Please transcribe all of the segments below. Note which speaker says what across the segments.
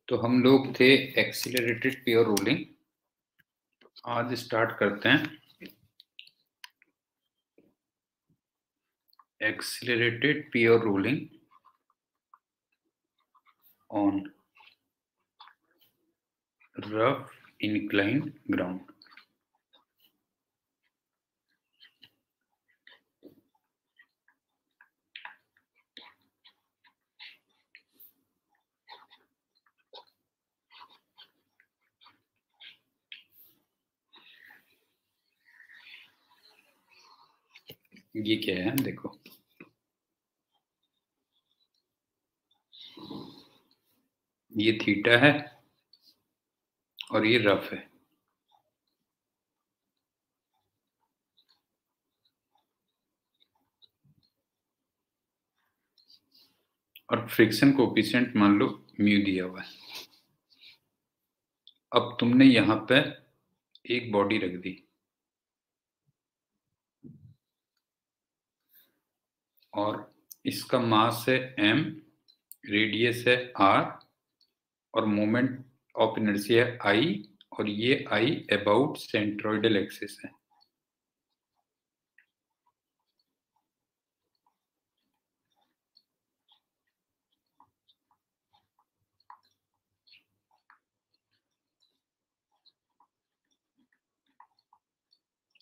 Speaker 1: तो हम लोग थे एक्सीलरेटेड प्योर रोलिंग। आज स्टार्ट करते हैं accelerated pure rolling on rough inclined ground. ये क्या है देखो, ये थीटा है और ये रफ है। और फ्रिक्शन कोएफिशिएंट मान लो म्यू दिया हुआ है। अब तुमने यहां पे एक बॉडी रख दी और इसका मास है m, रेडियस है r और मोमेंट ऑफ इनर्शिया है I, और ये I अबाउट सेंट्रोइडल एक्सिस है।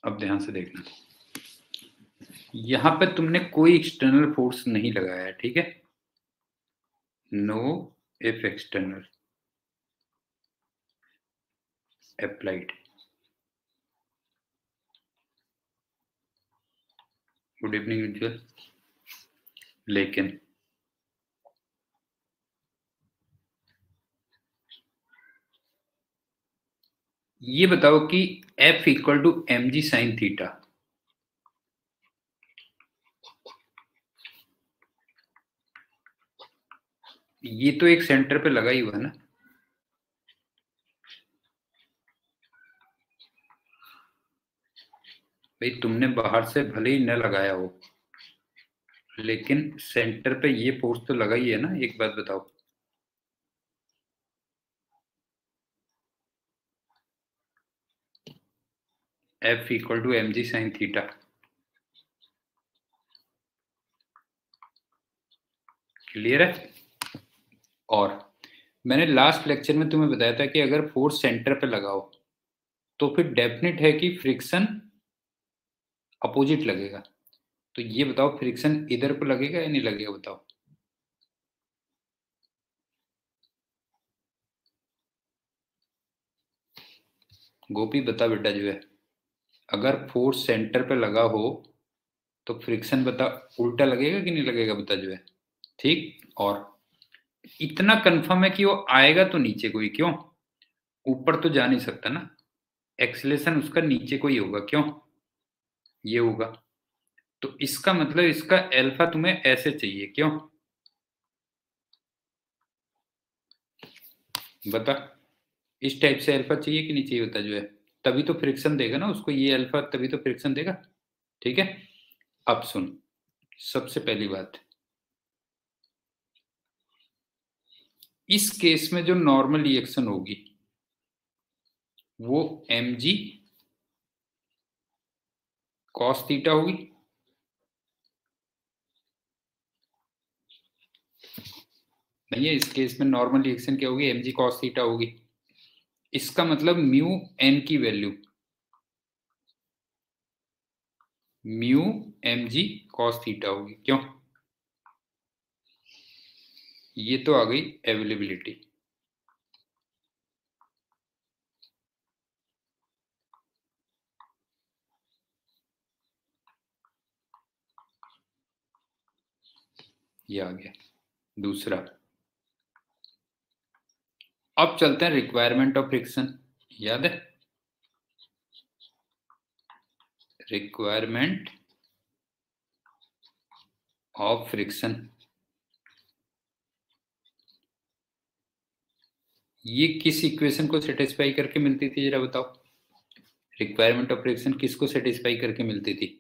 Speaker 1: अब ध्यान से देखना, यहां पे तुमने कोई एक्सटर्नल फोर्स नहीं लगाया है, ठीक है। No if external applied. Good evening Ujjwal. लेकिन ये बताओ कि F equal to M G sine theta, ये तो एक सेंटर पे लगा ही हुआ ना। भाई तुमने बाहर से भले ही न लगाया हो, लेकिन सेंटर पे ये फोर्स तो लगा ही है ना। एक बात बताओ, F equal to M G sine theta. Clear है। और मैंने लास्ट लेक्चर में तुम्हें बताया था कि अगर फोर्स सेंटर पे लगाओ तो फिर डेफिनेट है कि फ्रिक्शन अपोजिट लगेगा। तो ये बताओ, फ्रिक्शन इधर को लगेगा या नहीं लगेगा, बताओ। गोपी बता बेटा, जो है अगर फोर्स सेंटर पे लगा हो तो फ्रिक्शन बता उल्टा लगेगा कि नहीं लगेगा, बता जो है। ठीक। और इतना कंफर्म है कि वो आएगा तो नीचे को ही, क्यों, ऊपर तो जा नहीं सकता ना। एक्सीलरेशन उसका नीचे को ही होगा, क्यों, ये होगा। तो इसका मतलब इसका अल्फा तुम्हें ऐसे चाहिए, क्यों, बता। इस टाइप से अल्फा चाहिए कि नहीं चाहिए, बता जो है। तभी तो फ्रिक्शन देगा ना उसको ये अल्फा, तभी तो फ्रिक्शन देगा। ठीक है। अब सुन, सबसे पहली बात, इस केस में जो नॉर्मल रिएक्शन होगी वो एम जी कॉस थीटा होगी। नहीं है, इस केस में नॉर्मल रिएक्शन क्या होगी, एम जी कॉस थीटा होगी। इसका मतलब म्यू एन की value mu m g cos theta होगी, क्यों। ये तो आ गई अवेलेबिलिटी। ये आ गया दूसरा। अब चलते हैं रिक्वायरमेंट ऑफ फ्रिक्शन। याद है, रिक्वायरमेंट ऑफ फ्रिक्शन। ये किस इक्वेशन को सेटिस्फाई करके मिलती थी, जरा बताओ। रिक्वायरमेंट ऑफ फ्रिक्शन किसको सेटिस्फाई करके मिलती थी,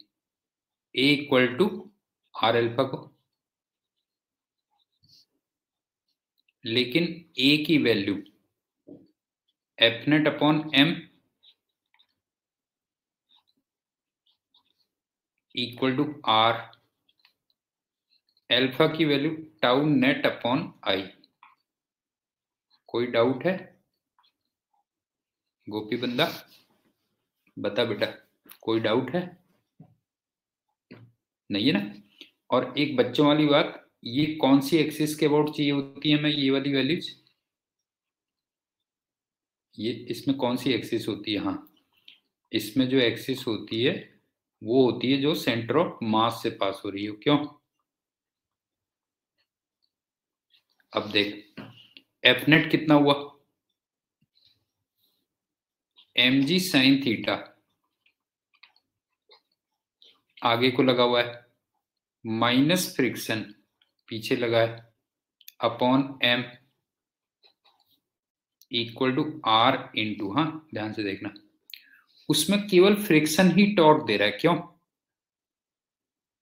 Speaker 1: A equal to R alpha को। लेकिन ए की value F net upon M equal to R, alpha की value tau net upon I. कोई डाउट है गोपी बंदा? बता बेटा, कोई डाउट है? नहीं है ना? और एक बच्चों वाली बात, ये कौन सी एक्सिस के अबाउट चाहिए होती है हमें ये वाली वैल्यूज? ये इसमें कौन सी एक्सिस होती है? हाँ, इसमें जो एक्सिस होती है वो होती है जो सेंटर ऑफ मास से पास हो रही है। क्यों? अब देख, एफ नेट कितना हुआ? mg साइन थीटा आगे को लगा हुआ है, माइनस फ्रिक्शन पीछे लगा है, upon m equal to r into, हाँ ध्यान से देखना, उसमें केवल फ्रिक्शन ही टॉर्क दे रहा है। क्यों?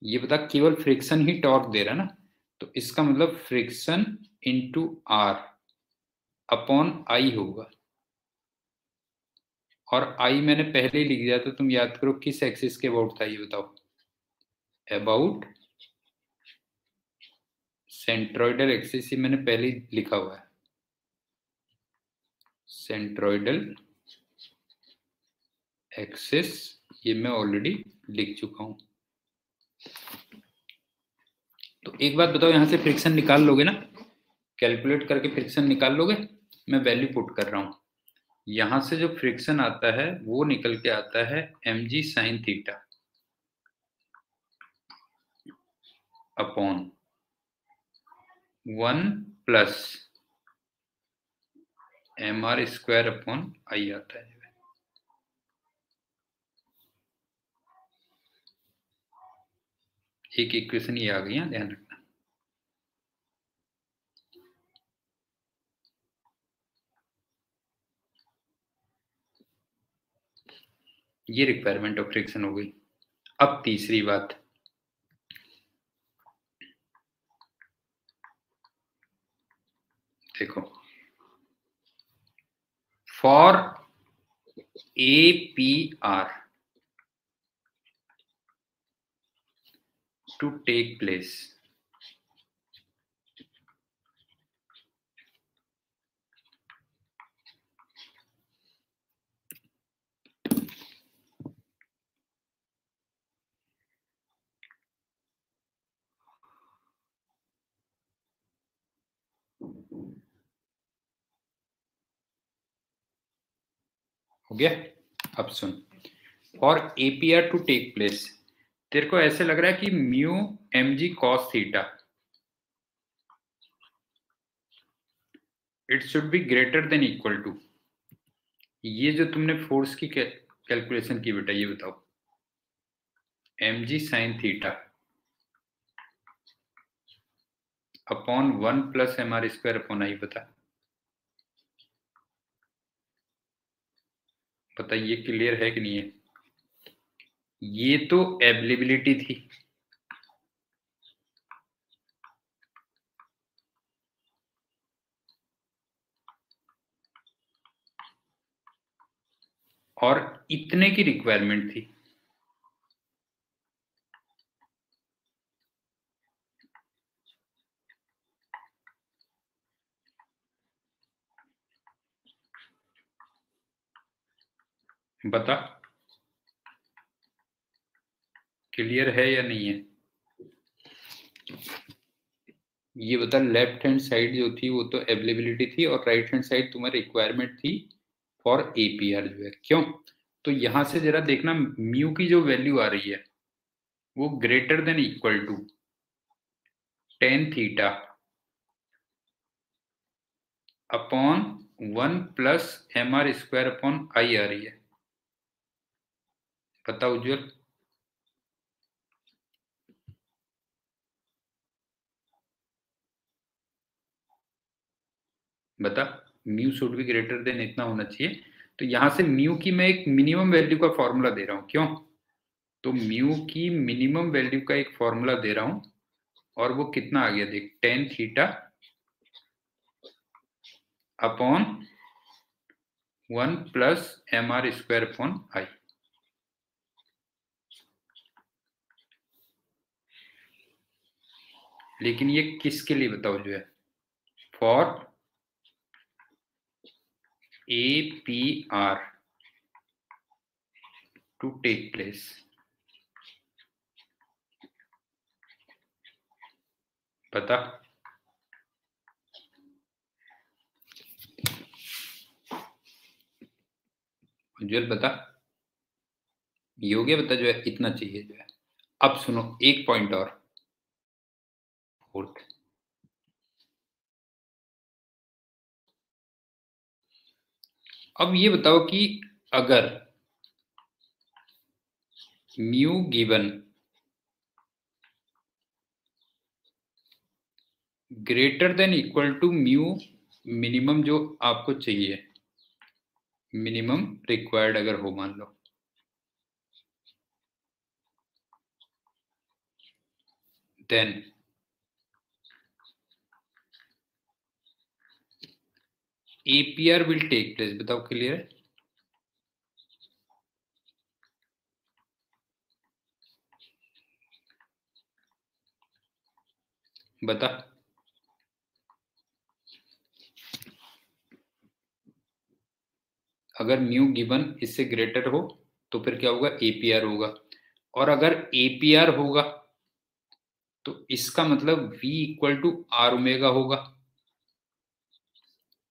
Speaker 1: ये बता, केवल फ्रिक्शन ही टॉर्क दे रहा है ना, तो इसका मतलब friction into r upon I होगा। और आई मैंने पहले ही लिख दिया, तो तुम याद करो किस एक्सिस के अबाउट था ये बताओ। अबाउट सेंट्रोइडल एक्सिस, ही मैंने पहले ही लिखा हुआ है, सेंट्रोइडल एक्सिस, ये मैं ऑलरेडी लिख चुका हूं। तो एक बात बताओ, यहां से फ्रिक्शन निकाल लोगे ना? कैलकुलेट करके फ्रिक्शन निकाल लोगे? मैं वैल्यू पुट कर रहा हूं। यहां से जो फ्रिक्शन आता है वो निकल के आता है mg sine theta upon 1 plus mr square upon आई आता है। एक इक्वेशन ये आ गई है, ध्यान रखना। ये रिक्वायरमेंट ऑफ फ्रिक्शन हो गई। अब तीसरी बात, देखो, for APR to take place, हो गया? अब सुन, for APR to take place, तेरे को ऐसे लग रहा है कि mu mg cos theta it should be greater than equal to, ये जो तुमने फोर्स की कैलकुलेशन की बेटा, ये बताओ, mg sine theta upon 1 plus mr square upon आई। बता ये क्लियर है कि नहीं है? ये तो अवेलेबिलिटी थी, और इतने की रिक्वायरमेंट थी। बता क्लियर है या नहीं है? ये बता, लेफ्ट हैंड साइड जो थी वो तो अवेलेबिलिटी थी, और राइट हैंड साइड तुम्हारी रिक्वायरमेंट थी फॉर APR जो है। क्यों? तो यहां से जरा देखना, म्यू की जो वैल्यू आ रही है वो greater than equal to tan theta upon 1 plus mr square upon I आ रही है। बता उज्जवल। बता, mu should be greater than इतना होना चाहिए। तो यहां से म्यू की मैं एक मिनिमम वैल्यू का फॉर्मूला दे रहा हूं। क्यों? तो म्यू की मिनिमम वैल्यू का एक फॉर्मूला दे रहा हूं, और वो कितना आ गया देख, tan theta upon 1 plus mr² upon I। लेकिन ये किसके लिए बताओ जो है, for APR to take place. बता उज्जवल, बता ये हो गया, बता जो है इतना चाहिए जो है। अब सुनो एक पॉइंट और, फोर्थ। अब ये बताओ कि अगर mu given greater than equal to mu minimum जो आपको चाहिए, मिनिमम रिक्वायर्ड अगर हो मान लो, then APR will take place. बताओ क्लियर है? बता। अगर म्यू गिवन इससे ग्रेटर हो तो फिर क्या होगा, APR होगा। और अगर APR होगा तो इसका मतलब V equal to R omega होगा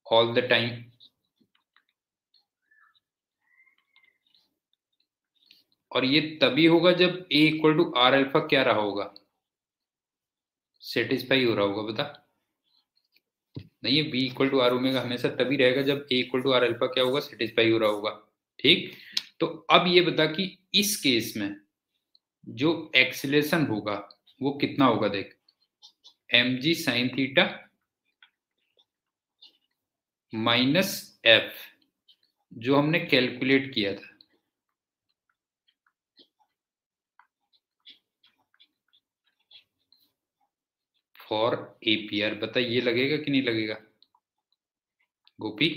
Speaker 1: ऑल द टाइम। और ये तभी होगा जब A equal to R alpha क्या रहा होगा, सेटिस्फाई हो रहा होगा। बता। नहीं, ये B equal to R omega हमेशा तभी रहेगा जब A equal to R alpha क्या होगा, सेटिस्फाई हो रहा होगा। ठीक। तो अब ये बता कि इस केस में जो एक्सीलरेशन होगा वो कितना होगा, देख mg sine theta minus f, जो हमने कैलकुलेट किया था। फॉर APR बता ये लगेगा कि नहीं लगेगा गोपी,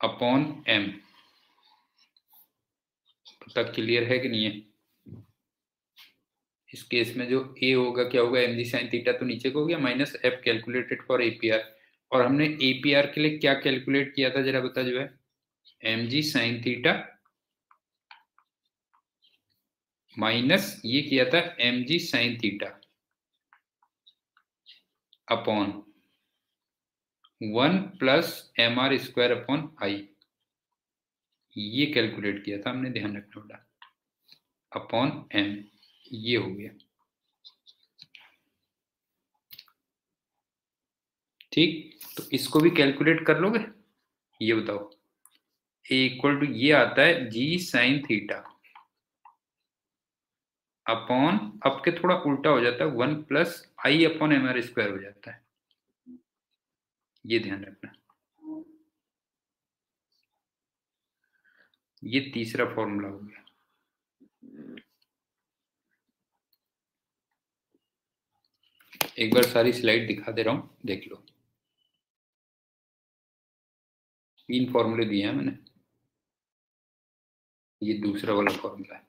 Speaker 1: अपॉन m। बता क्लियर है कि नहीं है? इस केस में जो A होगा क्या होगा, mg साइन थीटा तो नीचे को हो गया, minus f calculated for APR। और हमने APR के लिए क्या कैलकुलेट किया था जरा बता जो है, mg साइन थीटा माइनस ये किया था mg sine theta upon 1 plus mr² upon I। ये कैलकुलेट किया था हमने, ध्यान रखना बेटा, अपॉन m। ये हो गया ठीक। तो इसको भी कैलकुलेट कर लोगे? ये बताओ, A इक्वल टू ये आता है g साइन थीटा अपॉन, अब के थोड़ा उल्टा हो जाता है, 1 प्लस I अपॉन mr² हो जाता है। ये ध्यान रखना। ये तीसरा फॉर्मूला हो गया। एक बार सारी स्लाइड दिखा दे रहा हूं, देख लो। 3 फॉर्मूले दिए हैं मैंने, ये दूसरा वाला फॉर्मूला है।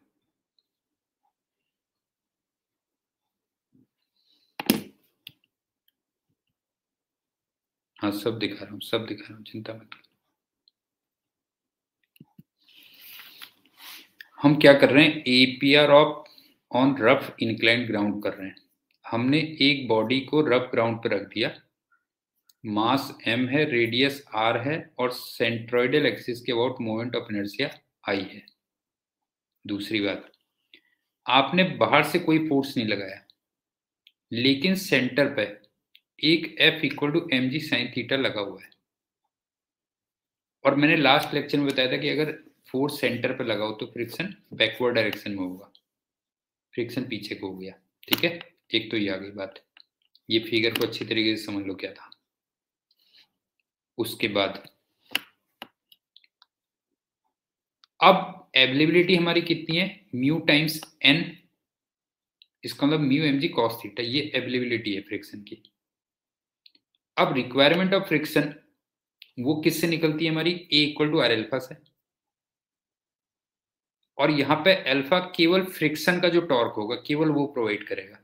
Speaker 1: हाँ सब दिखा रहा हूँ, सब दिखा रहा हूँ, चिंता मत कर। हम क्या कर रहे हैं, APR of on rough inclined ground कर रहे हैं। हमने एक बॉडी को रफ ग्राउंड पर रख दिया, मास m है, रेडियस r है, और सेंट्रोइडल एक्सिस के about moment of inertia I है। दूसरी बात, आपने बाहर से कोई फोर्स नहीं लगाया, लेकिन सेंटर पे एक F equal to mg sine theta लगा हुआ है। और मैंने लास्ट लेक्चर में बताया था कि अगर फोर्स सेंटर पे लगा हो तो फ्रिक्शन बैकवर्ड डायरेक्शन में होगा, फ्रिक्शन पीछे को हो गया। ठीक है, एक तो ये आ गई बात। ये फिगर को अच्छी तरीके से समझ लो क्या था। उसके बाद अब अवेलेबिलिटी हमारी कितनी है, म्यू टाइम्स n, इसका मतलब म्यू mg cos थीटा, ये अवेलेबिलिटी है फ्रिक्शन की। अब रिक्वायरमेंट ऑफ फ्रिक्शन वो किससे निकलती है हमारी, ए इक्वल टू आर एल्फा से, और यहाँ पे अल्फा केवल फ्रिक्शन का जो टॉर्क होगा केवल वो प्रोवाइड करेगा।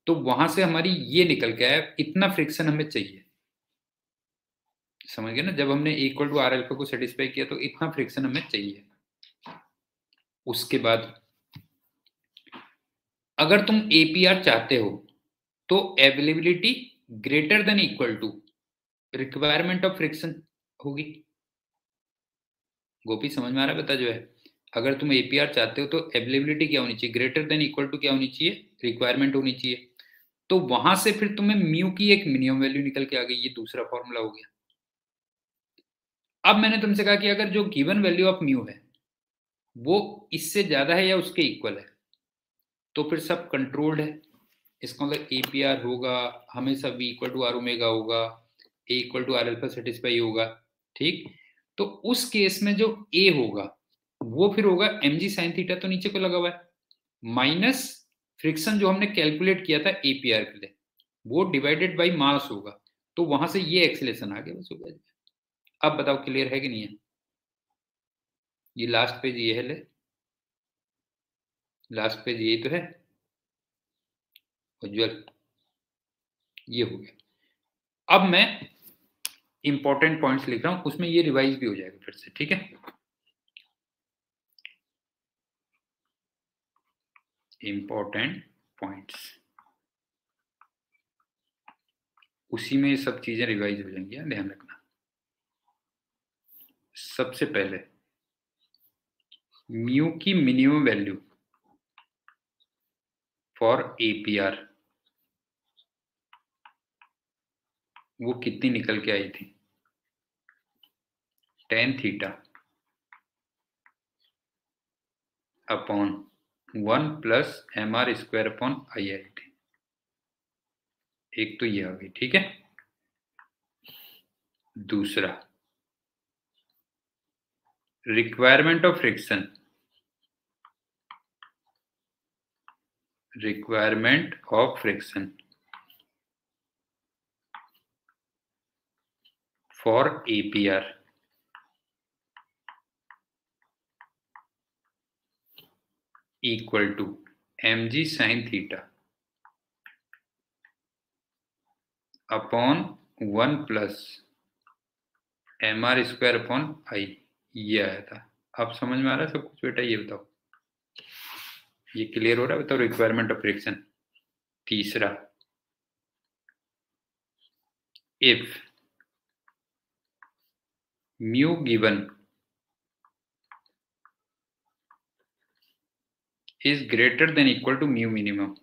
Speaker 1: तो वहां से हमारी ये निकल के आया, इतना फ्रिक्शन हमें चाहिए। समझ गए ना, जब हमने इक्वल टू आर एल्फा को सेटिस्फाई किया तो इतना फ्रिक्शन हमें चाहिए। उसके बाद अगर तुम एपीआर चाहते हो तो availability greater than equal to requirement of friction होगी। गोपी समझ में आ रहा है? बता जो है, अगर तुम एपीआर चाहते हो तो अवेलेबिलिटी क्या होनी चाहिए, ग्रेटर देन इक्वल टू क्या होनी चाहिए, रिक्वायरमेंट होनी चाहिए। तो वहां से फिर तुम्हें म्यू की एक मिनिमम वैल्यू निकल के आ गई, ये दूसरा फॉर्मूला हो गया। अब मैंने तुमसे कहा कि अगर जो गिवन वैल्यू ऑफ म्यू है वो इससे ज्यादा है या उसके इक्वल है, तो फिर सब कंट्रोल्ड है। इसका मतलब एपीआर होगा हमेशा v equal to R omega होगा, A equal to R alpha satisfy होगा। ठीक, तो उस केस में जो ए होगा वो फिर होगा mg साइन थीटा, तो नीचे को लगा हुआ है, माइनस फ्रिक्शन जो हमने कैलकुलेट किया था एपीआर के लिए, वो डिवाइडेड बाई मास होगा। तो वहां से ये एक्सेलेरेशन आ गया, बस हो गया। अब बताओ क्लियर है कि नहीं है? ये लास्ट पेज ये है, ले लास्ट पेज यही तो है उज्जवल, ये हो गया। अब मैं इंपॉर्टेंट पॉइंट्स लिख रहा हूं, उसमें ये रिवाइज भी हो जाएगा फिर से, ठीक है। इंपॉर्टेंट पॉइंट्स, उसी में ये सब चीजें रिवाइज हो जाएंगी, ध्यान रखना। सबसे पहले म्यू की मिनिमम वैल्यू फॉर एपीआर वो कितनी निकल के आई थी, tan theta upon 1 plus mr square upon I आई थी। एक तो ये आ गई, ठीक है। दूसरा requirement of friction, requirement of friction for APR equal to mg sine theta upon 1 plus mr square upon I, ये आया था। अब समझ में आ रहा है सब कुछ बेटा? ये बताओ, ये क्लियर हो रहा है? बताओ रिक्वायरमेंट ऑफ फ्रिक्शन। तीसरा, if mu given is greater than equal to mu minimum,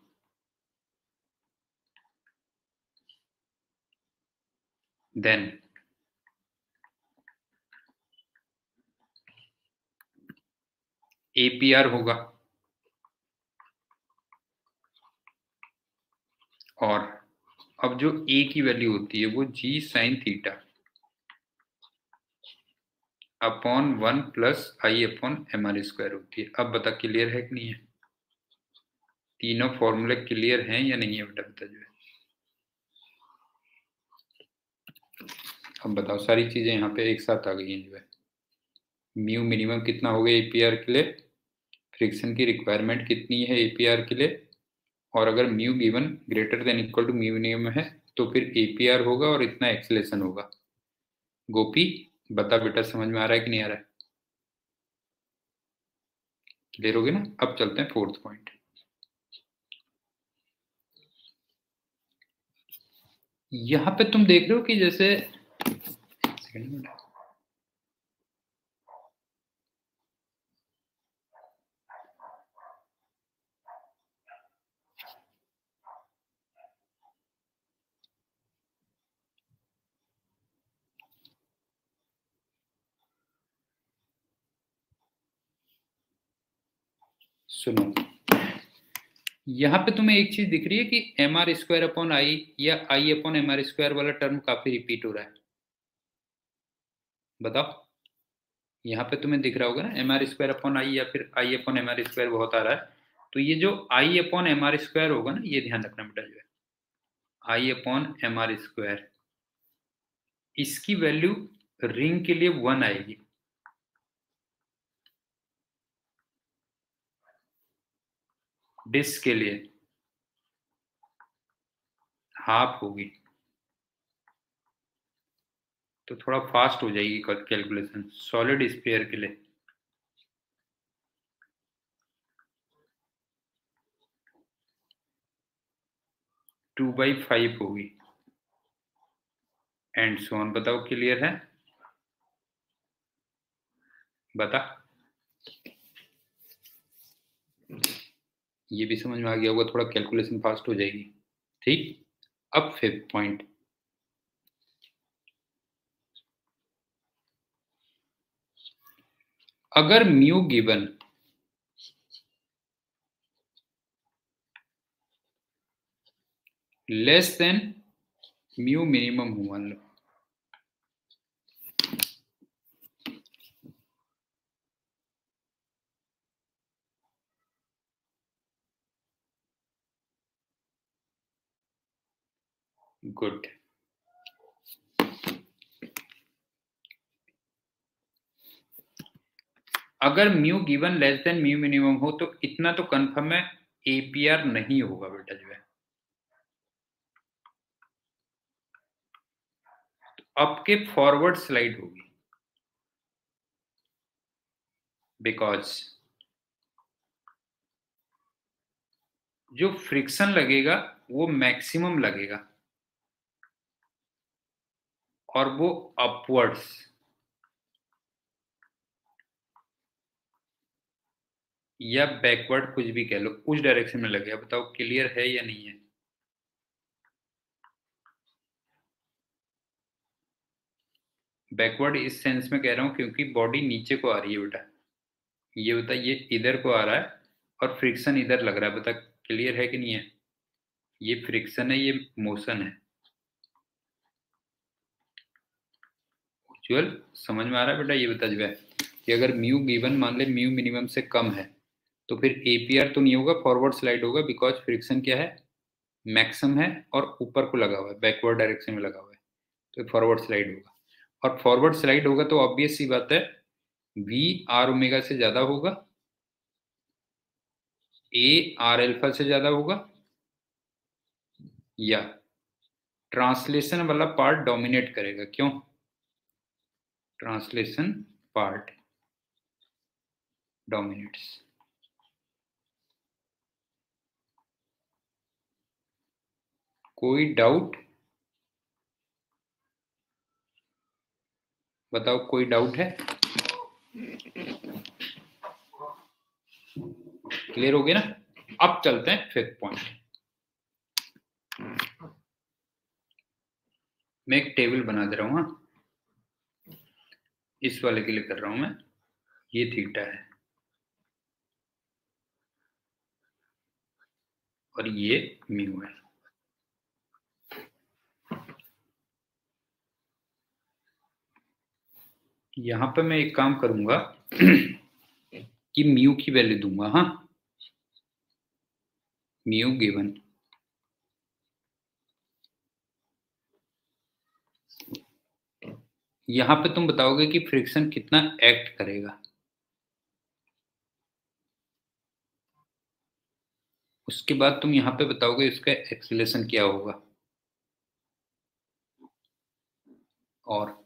Speaker 1: then APR होगा, और अब जो ए की वैल्यू होती है वो जी साइन थीटा अपॉन 1 प्लस आई अपॉन mr स्क्वायर होती है। अब बता क्लियर है कि नहीं है? तीनों फॉर्मूले क्लियर हैं या नहीं है बेटा? बता जो है, अब बताओ। सारी चीजें यहाँ पे एक साथ आ गई हैं जो है। म्यू मिनिमम कितना हो गया एपीआर के लिए, फ्रिक्शन की रिक्वायरमेंट कितनी है एपीआर के लिए, और अगर mu given greater than equal to mu minimum है तो फिर एपीआर होगा और इतना एक्सेलेरेशन होगा। गोपी बता बेटा, समझ में आ रहा है कि नहीं आ रहा है? क्लियर हो गया ना? अब चलते हैं फोर्थ पॉइंट। यहां पे तुम देख रहे हो कि जैसे सुनो, यहाँ पे तुम्हें एक चीज दिख रही है कि m r square upon I या I upon m r square वाला टर्म काफी रिपीट हो रहा है। बताओ, यहाँ पे तुम्हें दिख रहा होगा ना m r square upon I या फिर I upon m r square बहुत आ रहा है। तो ये जो I upon m r square होगा ना, ये ध्यान रखना बेटा जो है, I/mr²। इसकी वैल्यू रिंग के लिए 1 आएगी, डिस्क के लिए हाफ होगी। तो थोड़ा फास्ट हो जाएगी कैलकुलेशन सॉलिड स्फीयर के लिए। टू बाई 5 होगी एंड सो ऑन। बताओ क्लियर है? बता, ये भी समझ में आ गया होगा, थोड़ा कैलकुलेशन फास्ट हो जाएगी। ठीक, अब 5th पॉइंट, अगर mu given less than mu minimum हो, मान लो गुड। अगर mu given less than mu minimum हो तो इतना तो कंफर्म है एपीआर नहीं होगा बेटा जो है। तो अब के फॉरवर्ड स्लाइड होगी, बिकॉज जो फ्रिक्शन लगेगा वो मैक्सिमम लगेगा और वो अपवर्ड्स या बैकवर्ड कुछ भी कह लो, उस डायरेक्शन में लगेगा। बताओ क्लियर है या नहीं है? बैकवर्ड इस सेंस में कह रहा हूं क्योंकि बॉडी नीचे को आ रही है बेटा। ये बता, ये इधर को आ रहा है और फ्रिक्शन इधर लग रहा है। बता क्लियर है कि नहीं है? ये फ्रिक्शन है, ये मोशन है। उज्ज्वल समझ में आ रहा है बेटा? ये बता जो है कि अगर म्यू गिवन मान ले म्यू मिनिमम से कम है तो फिर एपीआर तो नहीं होगा, फॉरवर्ड स्लाइड होगा, बिकॉज फ्रिक्शन क्या है, मैक्सिमम है और ऊपर को लगा हुआ है, बैकवर्ड डायरेक्शन में लगा हुआ है, तो फॉरवर्ड स्लाइड होगा। और फॉरवर्ड स्लाइड होगा तो ऑब्वियस सी बात है वी आर ओमेगा से ज्यादा होगा, ए आर एल्फा से ज्यादा होगा, या ट्रांसलेशन वाला पार्ट डोमिनेट करेगा। क्यों? Translation part dominates. कोई डाउट? बताओ कोई डाउट है? क्लियर हो गया ना? अब चलते हैं 5th पॉइंट। मैं एक टेबल बना दे रहा हूं। हाँ, इस वाले के लिए कर रहा हूं मैं। ये थीटा है और ये म्यू है। यहां पे मैं एक काम करूंगा कि म्यू की वैल्यू दूंगा। हाँ, म्यू गिवन यहां पे तुम बताओगे कि फ्रिक्शन कितना एक्ट करेगा, उसके बाद तुम यहां पे बताओगे इसका एक्सीलरेशन क्या होगा, और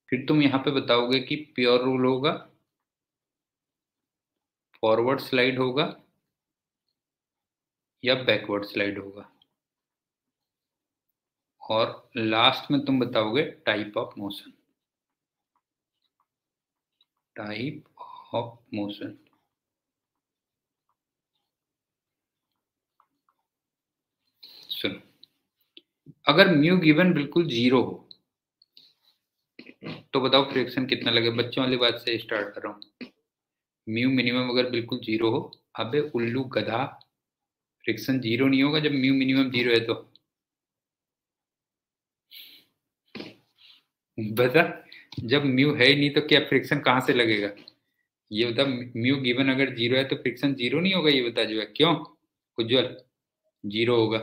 Speaker 1: फिर तुम यहां पे बताओगे कि प्योर रूल होगा, फॉरवर्ड स्लाइड होगा या बैकवर्ड स्लाइड होगा, और लास्ट में तुम बताओगे type of motion. Type of motion. सुनो, अगर म्यू गिवन बिल्कुल 0 हो तो बताओ फ्रिक्शन कितना लगे। बच्चों वाली बात से स्टार्ट कर रहा हूं। म्यू मिनिमम अगर बिल्कुल 0 हो, अबे उल्लू गधा, फ्रिक्शन 0 नहीं होगा जब म्यू मिनिमम 0 है तो। बता, जब म्यू है ही नहीं तो क्या फ्रिक्शन कहां से लगेगा? ये बता, म्यू गिवन अगर 0 है तो फ्रिक्शन 0 नहीं होगा? ये बता जो है। क्यों उज्जवल? 0 होगा।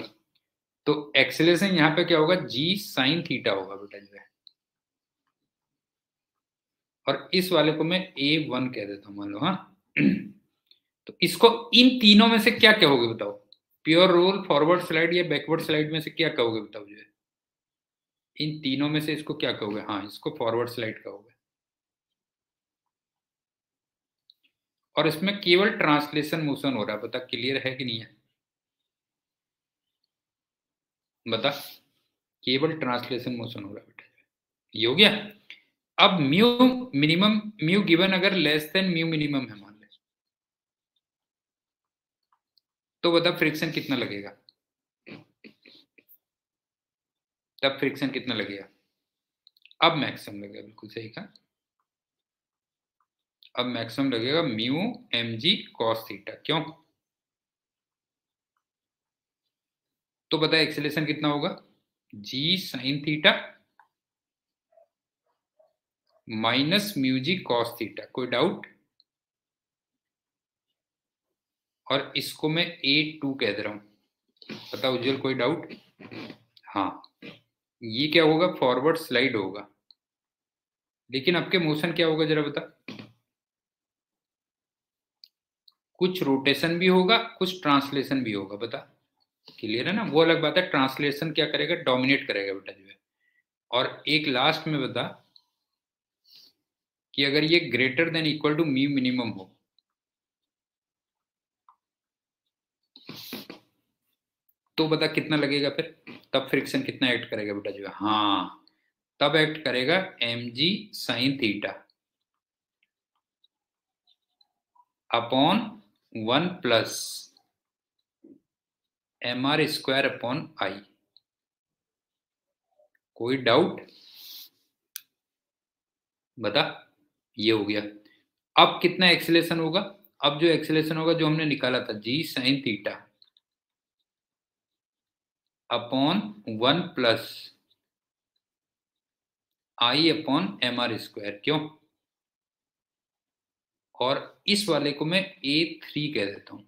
Speaker 1: तो एक्सेलरेशन यहाँ पे क्या होगा, जी साइन थीटा होगा बेटा जो है, और इस वाले को मैं A1 कह देता हूँ मान लो। हाँ तो इसको इन तीनों में से क्या कहोगे बताओ, प्योर रोल, फॉरवर्ड स्लाइड या बैकवर्ड स्लाइड में से क्या कहोगे बताओ जो है, इन तीनों में से इसको क्या कहोगे? हाँ इसको फॉरवर्ड स्लाइड कहोगे। और इसमें केवल ट्रांसलेशन मोशन हो रहा है, बता क्लियर है कि नहीं है, बता, केवल ट्रांसलेशन मोशन हो रहा है बेटा, ये हो गया। अब म्यू मिनिमम, म्यू गिवन अगर लेस देन म्यू मिनिमम है मान ले, तो बता फ्रिक्शन कितना लगेगा, तब फ्रिक्शन कितना लगेगा, अब मैक्सिमम लगेगा, बिल्कुल सही कहा, अब मैक्सिमम लगेगा mu m g cos theta. क्यों? तो बता एक्सेलेरेशन कितना होगा, g sine theta minus mu g cos theta, कोई डाउट? और इसको मैं A2 कह दे रहा हूं, पता उज्जवल कोई डाउट? हाँ ये क्या होगा, फॉरवर्ड स्लाइड होगा, लेकिन आपके मोशन क्या होगा जरा बता, कुछ रोटेशन भी होगा कुछ ट्रांसलेशन भी होगा, बता क्लियर है ना, वो अलग बात है, ट्रांसलेशन क्या करेगा, डोमिनेट करेगा बेटा जो है। और एक लास्ट में बता कि अगर ये greater than equal to mu minimum हो, तो बता कितना लगेगा फिर, तब फ्रिक्शन कितना एक्ट करेगा बेटा जो है, हाँ तब एक्ट करेगा m ji sine theta upon 1 + mr² upon I. कोई डाउट? बता, ये हो गया। अब कितना एक्सेलेरेशन होगा, अब जो एक्सेलेरेशन होगा जो हमने निकाला था जी साइन थीटा अपॉन 1 + आई अपॉन mr²। क्यों? और इस वाले को मैं A3 कह देता हूं,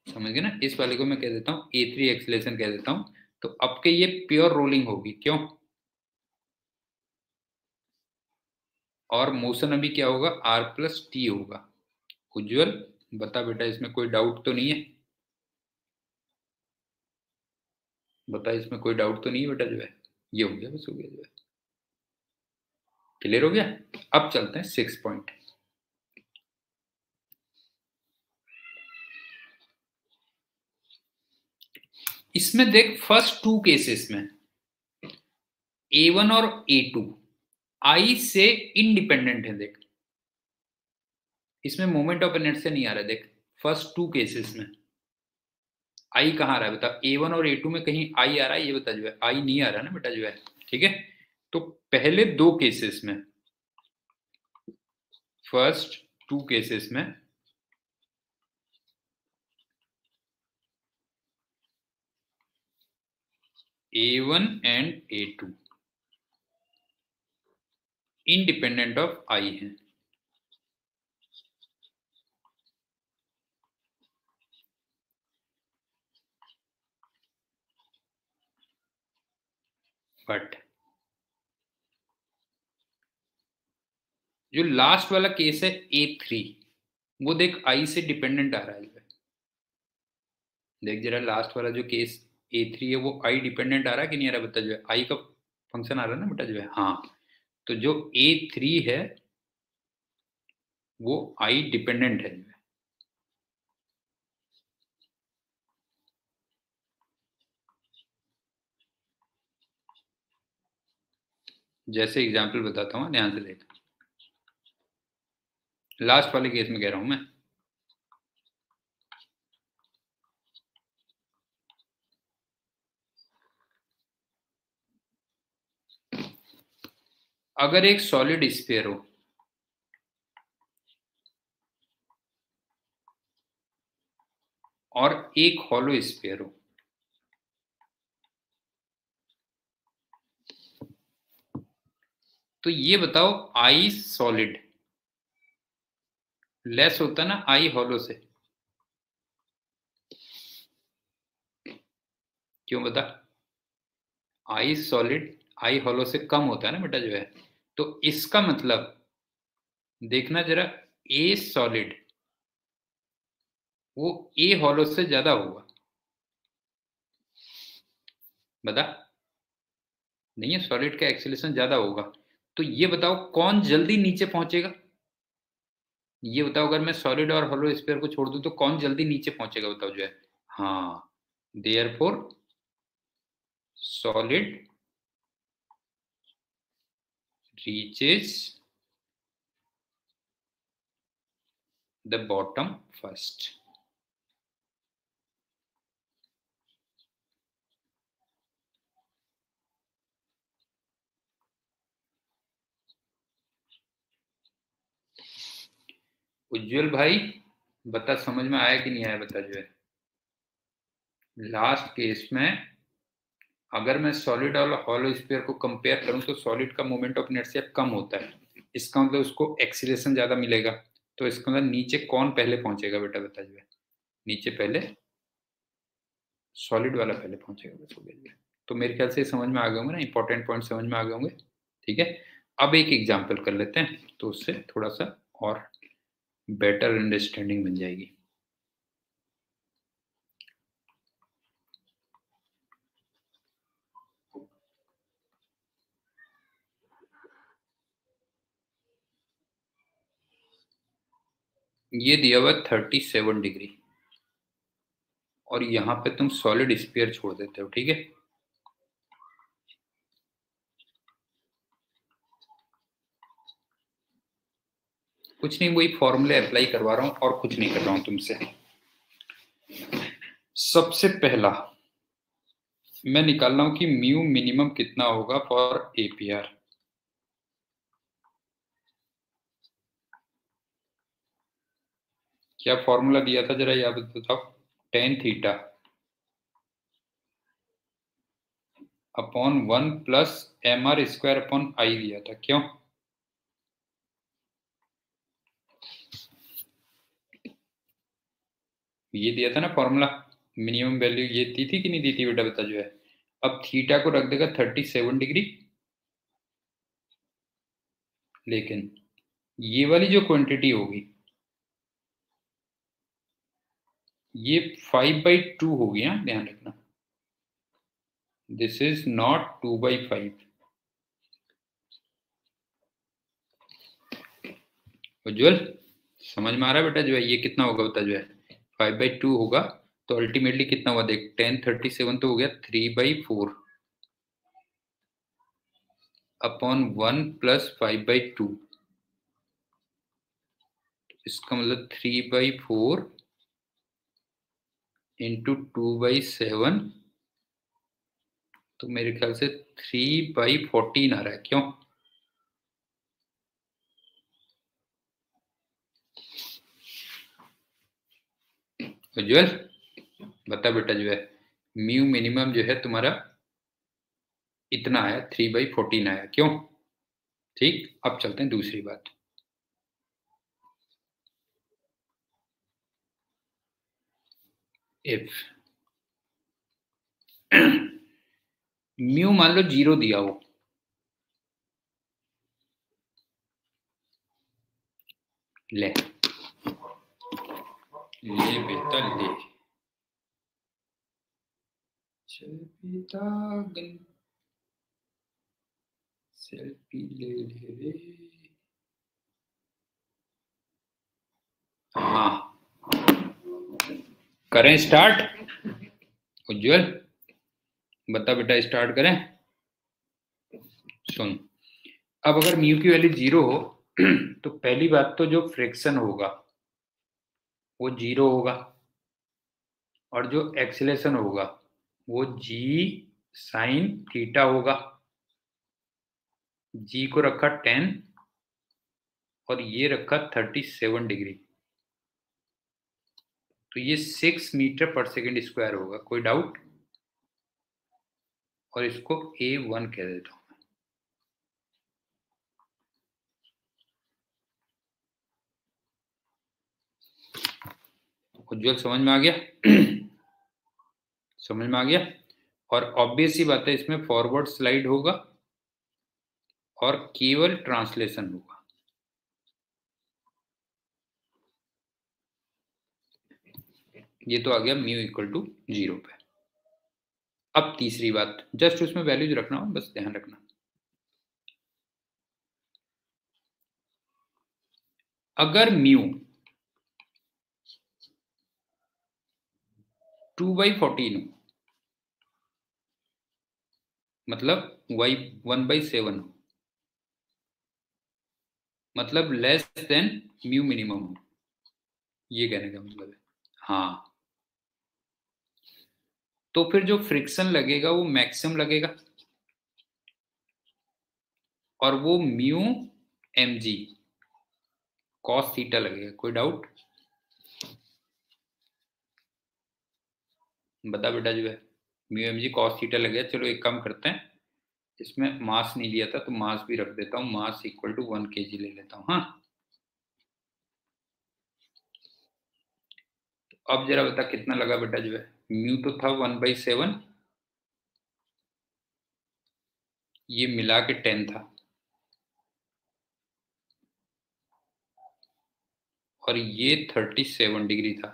Speaker 1: समझ गए ना, इस वाले को मैं कह देता हूं A3 एक्सेलेरेशन कह देता हूं। तो अब के ये प्योर रोलिंग होगी। क्यों? और मोशन अभी क्या होगा, R+T होगा। उज्जवल बता बेटा, इसमें कोई डाउट तो नहीं है, बता इसमें कोई डाउट तो नहीं है बेटा जो है, ये हो गया, बस हो गया जो है, क्लियर हो गया। अब चलते हैं 6 पॉइंट। इसमें देख फर्स्ट 2 केसेस में A1 और A2 आई से इंडिपेंडेंट है। देख इसमें मोमेंट ऑफ इनर्शिया नहीं आ रहा है, देख फर्स्ट 2 केसेस में आई कहाँ आ रहा है बता, A1 और A2 में कहीं आई आ रहा है, ये बता जो है, आई नहीं आ रहा ना बेटा जो है, ठीक है। तो पहले 2 केसेस में, फर्स्ट 2 केसेस में A1 and A2 independent of आई है, बट जो लास्ट वाला केस है A3, वो देख आई से डिपेंडेंट आ रहा है। देख जरा लास्ट वाला जो केस A3 है, वो आई डिपेंडेंट आ रहा है कि नहीं आ रहा बता जो है, आई का फंक्शन आ रहा है ना बेटा जो है, हाँ। तो जो A3 है वो आई डिपेंडेंट है। जैसे एग्जाम्पल बताता हूँ, ध्यान से देख, लास्ट वाले केस में कह रहा हूं मैं, अगर एक सॉलिड स्फीयर हो और एक हॉलो स्फीयर हो, तो ये बताओ आई सॉलिड लेस होता ना आई हॉलो से, क्यों बता? आई सॉलिड आई हॉलो से कम होता है ना बेटा जो है, तो इसका मतलब देखना जरा, ए सॉलिड वो ए हॉलो से ज्यादा होगा। बता। नहीं है, सॉलिड का एक्सीलरेशन ज्यादा होगा। तो ये बताओ कौन जल्दी नीचे पहुंचेगा? ये बताओ, अगर मैं सॉलिड और हॉलो स्फीयर को छोड़ दूं तो कौन जल्दी नीचे पहुंचेगा बताओ जो है? हाँ, therefore solid reaches the bottom first. Ujjwal भाई बता, समझ में आया कि नहीं आया बता जो है? लास्ट केस में अगर मैं सॉलिड और हॉलो स्फीयर को कंपेयर करूं तो सॉलिड का मोमेंट ऑफ इनर्शिया कम होता है, इसका मतलब उसको एक्सीलरेशन ज्यादा मिलेगा। तो इसका मतलब नीचे कौन पहले पहुंचेगा बेटा बता जो है? नीचे पहले सॉलिड वाला पहले पहुंचेगा, बस हो गया। तो मेरे ख्याल से समझ में आ गए होंगे ना, इंपॉर्टेंट पॉइंट समझ में आ गए होंगे। ठीक है, अब एक एग्जाम्पल कर लेते हैं तो उससे थोड़ा सा और बेटर अंडरस्टैंडिंग बन जाएगी। ये दिया हुआ 37 डिग्री और यहाँ पे तुम सॉलिड स्फीयर छोड़ देते हो, ठीक है। कुछ नहीं, वही फॉर्मूले अप्लाई करवा रहा हूँ और कुछ नहीं कर रहा हूँ तुमसे। सबसे पहला मैं निकाल रहा हूँ कि म्यू मिनिमम कितना होगा फॉर एपीआर। क्या फॉर्मूला दिया था जरा याद बताओ? Tan theta upon 1 plus m r square upon I दिया था, क्यों? ये दिया था ना फॉर्मूला, मिनिमम वैल्यू ये दी थी कि नहीं दी थी बेटा बता जो है? अब थीटा को रख देगा 37 डिग्री, लेकिन ये वाली जो क्वांटिटी होगी ये 5/2 होगी, हाँ ध्यान रखना। This is not 2/5। उज्जवल समझ में आ रहा है बेटा जो है? ये कितना होगा बता जो है? 5/2 होगा। तो अल्टीमेटली कितना हुआ देख, 1037 तो हो गया 3/4 अपॉन 1 प्लस 5/2। इसका मतलब 3/4 इंटू 2/7, तो मेरे ख्याल से 3/14 आ रहा है, क्यों? उज्जवल बता बेटा जो है, म्यू मिनिमम जो है तुम्हारा इतना आया, 3/14 आया, क्यों? ठीक, अब चलते हैं दूसरी बात। इफ म्यू मान लो 0 दिया हो, ले ले बेटा ले, चल बेटा गन सेल्फी ले ले रे। हाँ, करें स्टार्ट? उज्जवल बता बेटा, स्टार्ट करें? सुन, अब अगर म्यू की वैल्यू 0 हो तो पहली बात तो जो फ्रिक्शन होगा वो 0 होगा, और जो एक्सीलरेशन होगा वो जी साइन थीटा होगा। जी को रखा 10 और ये रखा 37 डिग्री, तो ये 6 मीटर पर सेकेंड स्क्वायर होगा, कोई डाउट? और इसको A1 कह देता हूं। उज्जवल समझ में आ गया? समझ में आ गया? और ऑब्वियस ही बात है इसमें फॉरवर्ड स्लाइड होगा और केवल ट्रांसलेशन होगा। ये तो आ गया म्यू इक्वल टू 0 पे। अब तीसरी बात, जस्ट उसमें वैल्यूज रखना हो, बस ध्यान रखना। अगर म्यू 2/14 हो, मतलब y 1/7 हो, मतलब लेस देन म्यू मिनिमम हो, ये कहने का मतलब है। हाँ, तो फिर जो फ्रिक्शन लगेगा वो मैक्सिमम लगेगा, और वो म्यू mg cos थीटा लगेगा। कोई डाउट? बता बेटा जो है, म्यू mg cos थीटा लगेगा। चलो एक काम करते हैं, इसमें मास नहीं लिया था तो मास भी रख देता हूँ, मास इक्वल टू 1 kg ले लेता हूँ। हाँ, अब जरा बता कितना लगा बेटा जो है, म्यू तो था 1/7, ये मिला के 10 था, और ये 37 डिग्री था,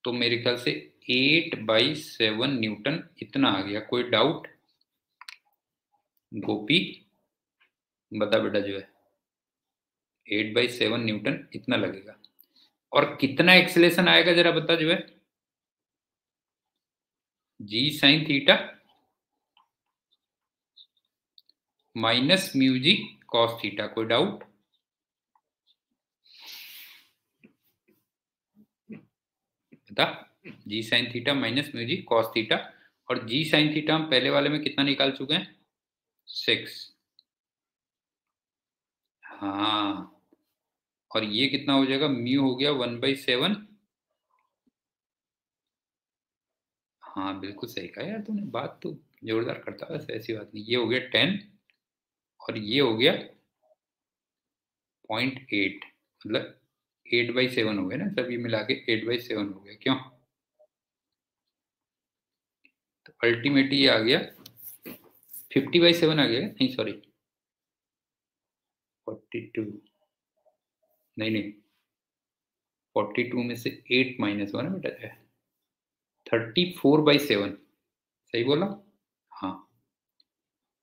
Speaker 1: तो मेरे ख्याल से 8/7 न्यूटन इतना आ गया। कोई डाउट? गोपी बता बेटा जो है, 8/7 न्यूटन इतना लगेगा। और कितना एक्सेलेरेशन आएगा जरा बता जो है, जी sine theta minus mu g cos theta. कोई डाउट? बता, जी sine theta minus mu g cos theta, और जी साइन थीटा हम पहले वाले में कितना निकाल चुके हैं, 6। हाँ, और ये कितना हो जाएगा, म्यू हो गया 1/7। हाँ बिल्कुल सही कहा यार तूने, बात तो जोरदार करता है, वैसे ऐसी बात नहीं। ये हो गया 10, और ये हो गया 0.8, मतलब 8/7 हो गया ना, सब ये मिला के 8/7 हो गया। क्यों? तो अल्टीमेटली ये आ गया 50/7 आ गया, नहीं सॉरी 42, नहीं नहीं, 42 में से 8 माइनस हुआ ना बेटा है, 34/7। सही बोला? हाँ,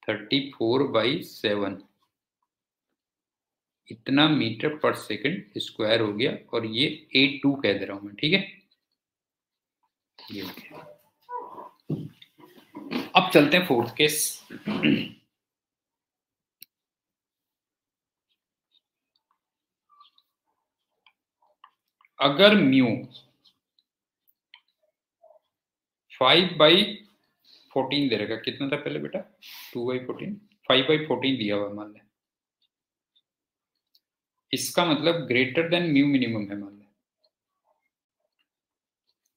Speaker 1: 34/7 इतना मीटर पर सेकंड स्क्वायर हो गया, और ये 82 कह दे रहा हूं मैं, ठीक है। ये हो गया। अब चलते हैं फोर्थ केस। अगर म्यू 5/14 दे रहेगा, कितना था पहले बेटा, 2/14, 5/14 दिया हुआ मान ले, इसका मतलब ग्रेटर देन म्यू मिनिमम है मान ले।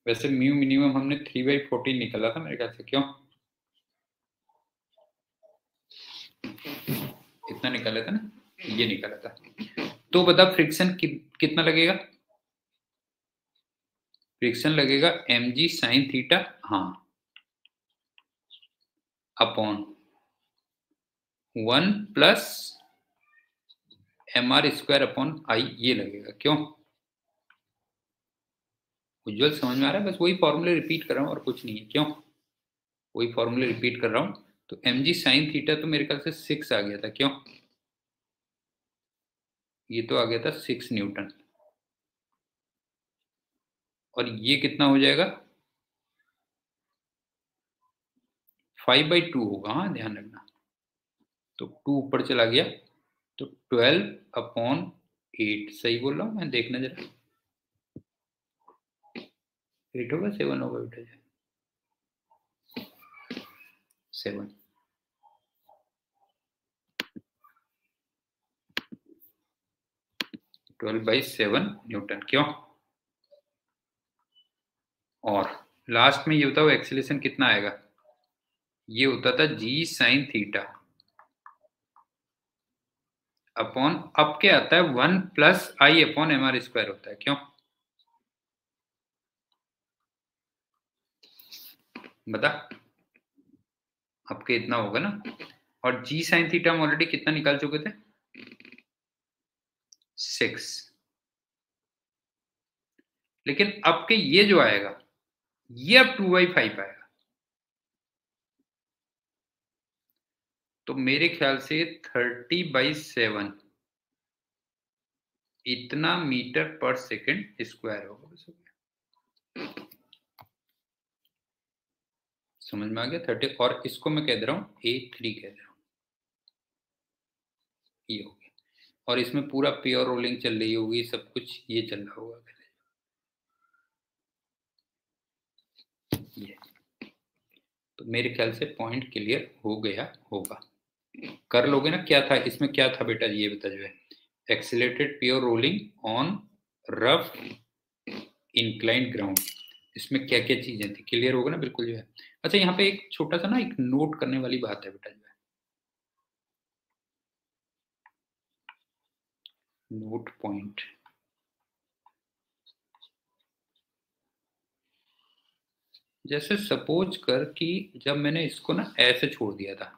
Speaker 1: वैसे म्यू मिनिमम हमने 3/14 निकाला था मेरे ख्याल से, क्यों? इतना निकाला था ना, ये निकाला था। तो बता फ्रिक्शन कितना लगेगा, फ्रिक्शन लगेगा mg साइन थीटा, हाँ, upon 1 plus mr² upon I, ये लगेगा। क्यों? उज्जवल समझ में आ रहा है? बस वही फॉर्मूले रिपीट कर रहा हूँ और कुछ नहीं है। क्यों? वही फॉर्मूले रिपीट कर रहा हूँ। तो mg साइन थीटा तो मेरे ख्याल से 6 आ गया था। क्यों? ये तो आ गया था 6 न्यूटन, और ये कितना हो जाएगा, 5/2 होगा। हाँ ध्यान रखना, तो 2 ऊपर चला गया, तो 12/8। सही बोल रहा हूँ मैं? देखना जरा, 8 होगा 7 होगा बेटा, 7, 12/7 न्यूटन। क्यों? और लास्ट में ये बताओ एक्सीलरेशन कितना आएगा, ये होता था जी साइन थीटा अपॉन, अब क्या आता है, 1 प्लस आई अपॉन mr² होता है। क्यों? बता, आपके इतना होगा ना, और जी साइन थीटा हम ऑलरेडी कितना निकाल चुके थे, 6। लेकिन अब के ये जो आएगा ये अब 2/5 आएगा, तो मेरे ख्याल से 30/7 इतना मीटर पर सेकंड स्क्वायर होगा। समझ में आ गया? 30, और इसको मैं कह दे रहा हूँ A3 कह दे रहा हूँ, ये हो गया। और इसमें पूरा प्योर रोलिंग चल रही होगी, सब कुछ ये चल रहा होगा ये। तो मेरे ख्याल से पॉइंट क्लियर हो गया होगा। कर लोगे ना? क्या था इसमें, क्या था बेटा ये बता जो है, accelerated pure rolling on rough inclined ground, इसमें क्या क्या चीजें थी, क्लियर होगा ना बिल्कुल जो है। अच्छा, यहाँ पे एक छोटा सा ना एक नोट करने वाली बात है बेटा जो है, नोट पॉइंट। जैसे सपोज कर कि जब मैंने इसको ना ऐसे छोड़ दिया था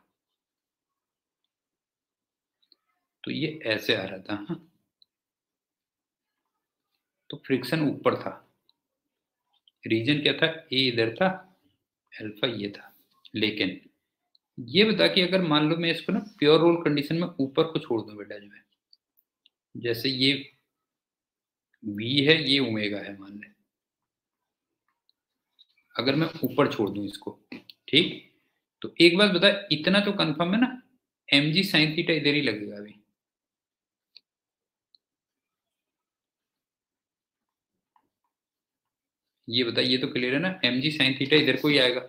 Speaker 1: तो ये ऐसे आ रहा था, हाँ? तो फ्रिक्शन ऊपर था, रीजन क्या था, ए इधर था, अल्फा ये था। लेकिन ये बता कि अगर मान लो मैं इसको ना प्योर रोल कंडीशन में ऊपर को छोड़ दूं बेटा जो है, जैसे ये वी है, ये ओमेगा है मान ले, अगर मैं ऊपर छोड़ दूं इसको, ठीक, तो एक बात बता, इतना तो कंफर्म है ना, mg साइन थीटा इधर ही लगेगा अभी। ये बता, ये तो क्लियर है ना, mg साइन थीटा इधर को ही आएगा,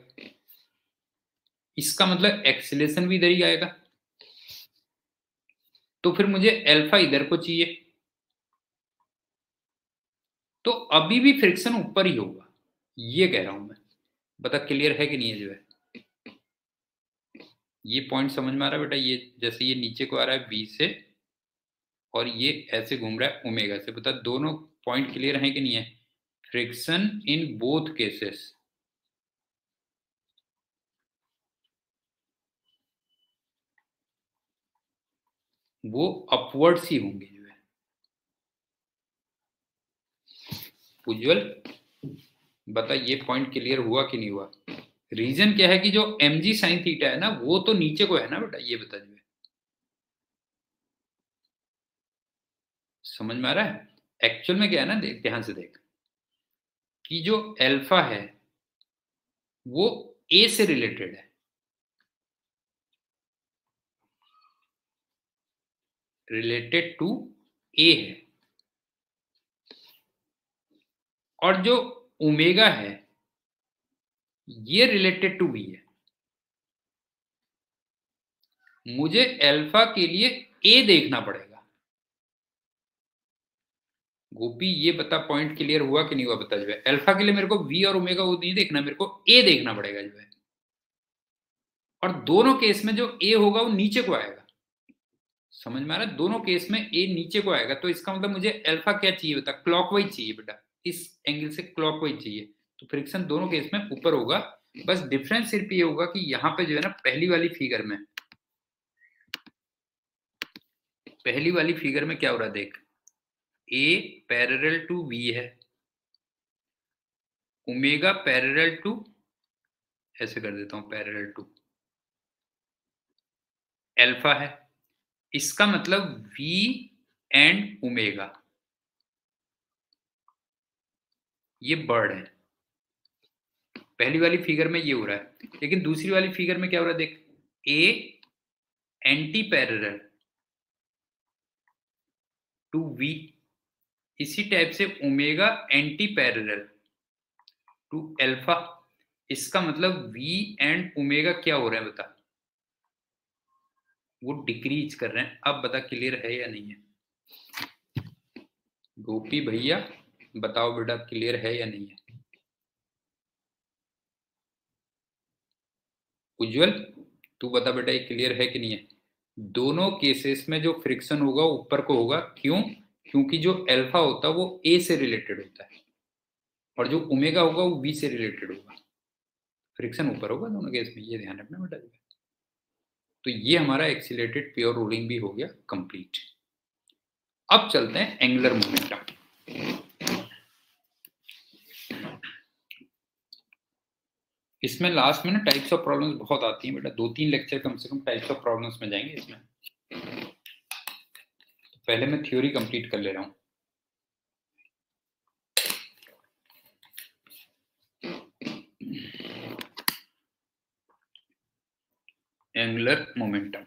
Speaker 1: इसका मतलब एक्सीलेशन भी इधर ही आएगा, तो फिर मुझे अल्फा इधर को चाहिए, तो अभी भी फ्रिक्शन ऊपर ही होगा, ये कह रहा हूं मैं। बता क्लियर है कि नहीं है जो है, ये पॉइंट समझ में आ रहा है बेटा? ये जैसे ये नीचे को आ रहा है बी से, और ये ऐसे घूम रहा है ओमेगा से, बता दोनों पॉइंट क्लियर है कि नहीं है? फ्रिक्शन इन बोथ केसेस वो अपवर्ड्स ही होंगे जो है। उज्जवल बता, ये पॉइंट क्लियर हुआ कि नहीं हुआ? रीजन क्या है कि जो mg साइन थीटा है ना, वो तो नीचे को है ना बेटा, ये बता जो है, समझ में आ रहा है? एक्चुअल में क्या है ना, देख ध्यान से देख, कि जो अल्फा है वो ए से रिलेटेड है, रिलेटेड टू ए है, और जो ओमेगा है ये रिलेटेड टू बी है। मुझे अल्फा के लिए ए देखना पड़ेगा। गोपी ये बता, पॉइंट क्लियर हुआ कि नहीं हुआ बता जो है, अल्फा के लिए मेरे को वी और ओमेगा वो नहीं देखना, मेरे को ए देखना पड़ेगा जो है, और दोनों केस में जो ए होगा वो नीचे को आएगा। समझ में आ रहा है? दोनों केस में ए नीचे को आएगा, तो इसका मतलब मुझे अल्फा क्या चाहिए बता, क्लॉकवाइज चाहिए बेटा, इस एंगल से क्लॉकवाइज चाहिए, तो फ्रिक्शन दोनों केस में ऊपर होगा। बस डिफरेंस सिर्फ ये होगा कि यहाँ पे जो है ना, पहली वाली फिगर में क्या हो रहा है देख, ए पैरेलल टू वी है, ओमेगा पैरेलल टू, ऐसे कर देता हूं, पैरेलल टू अल्फा है, इसका मतलब वी एंड ओमेगा ये बर्ड है। पहली वाली फिगर में ये हो रहा है, लेकिन दूसरी वाली फिगर में क्या हो रहा है देख, a anti parallel to v, इसी टाइप से omega anti parallel to alpha, इसका मतलब वी एंड ओमेगा क्या हो रहे हैं बता, वो डिक्रीज कर रहे हैं। अब बता क्लियर है या नहीं है? गोपी भैया बताओ बेटा, क्लियर है या नहीं है? उज्जवल तू बता बेटा, ये क्लियर है कि नहीं है? दोनों केसेस में जो फ्रिक्शन होगा ऊपर को होगा, क्यों? क्योंकि जो अल्फा होता है वो ए से रिलेटेड होता है, और जो ओमेगा होगा वो बी से रिलेटेड होगा। फ्रिक्शन ऊपर होगा दोनों केस में, ये ध्यान रखना बेटा। तो ये हमारा एक्सीलरेटेड प्योर रोलिंग भी हो गया कंप्लीट। अब चलते हैं एंगुलर मोमेंटम। इसमें लास्ट में ना टाइप्स ऑफ प्रॉब्लम्स बहुत आती हैं बेटा, 2-3 लेक्चर कम से कम टाइप्स ऑफ प्रॉब्लम्स में जाएंगे इसमें। तो पहले मैं थ्योरी कंप्लीट कर ले रहा हूं। एंगुलर मोमेंटम,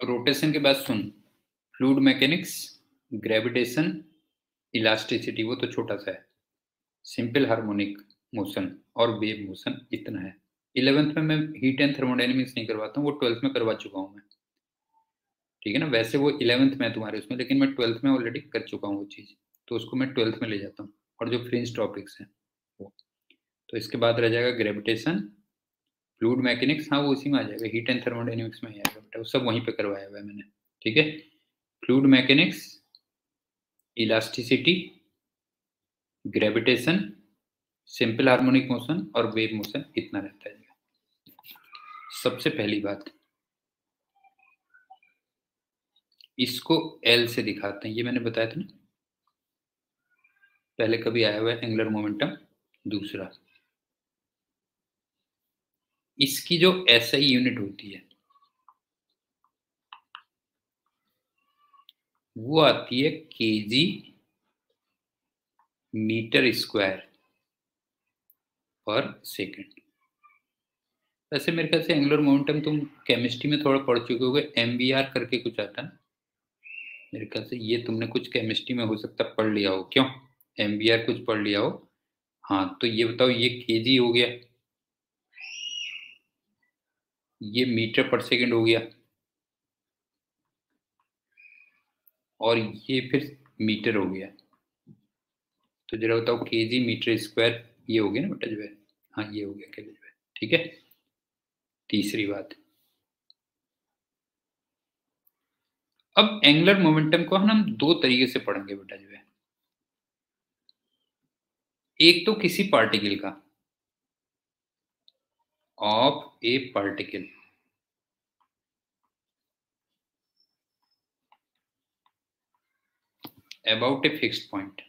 Speaker 1: रोटेशन के बाद सुन, फ्लूइड मैकेनिक्स, ग्रेविटेशन, इलास्टिसिटी वो तो छोटा सा है, सिंपल हार्मोनिक मोशन और वेव मोशन इतना है। 11th में मैं हीट एंड थर्मोडायनेमिक्स नहीं करवाता हूँ, वो 12th में करवा चुका हूँ मैं, ठीक है ना। वैसे वो 11th में है तुम्हारे उसमें, लेकिन मैं 12th में ऑलरेडी कर चुका हूँ वो चीज़, तो उसको मैं 12th में ले जाता हूँ। और जो फ्रिंज टॉपिक्स हैं वो, तो इसके बाद रह जाएगा ग्रेविटेशन, फ्लूइड मैकेनिक्स, हाँ वो उसी में आ जाएगा, हीट एंड थर्मोडायनेमिक्स में ही आएगा बेटा, वो सब वहीं पे करवाया हुआ है मैंने, ठीक है। Fluid mechanics, elasticity, gravitation, simple harmonic motion और वेव मोशन, इतना रहता है। सबसे पहली बात, इसको एल से दिखाते हैं, ये मैंने बताया था ना पहले, कभी आया हुआ है एंगुलर मोमेंटम। दूसरा, इसकी जो एसआई यूनिट होती है वो आती है केजी मीटर स्क्वायर पर सेकंड। वैसे मेरे ख्याल से एंगुलर मोमेंटम तुम केमिस्ट्री में थोड़ा पढ़ चुके होगे, एमवीआर करके कुछ आता है, मेरे ख्याल से ये तुमने कुछ केमिस्ट्री में हो सकता है पढ़ लिया हो, क्यों एमवीआर कुछ पढ़ लिया हो। हाँ तो ये बताओ, ये केजी हो गया, ये मीटर पर सेकंड हो गया, और ये फिर मीटर हो गया। तो जरा बताओ केजी मीटर स्क्वायर, ये हो गया ना बेटा जो है, हाँ ये हो गया केजी जो है, ठीक है। तीसरी बात, अब एंगुलर मोमेंटम को हम दो तरीके से पढ़ेंगे बेटा जो है। एक तो किसी पार्टिकल का, of A particle about a fixed point,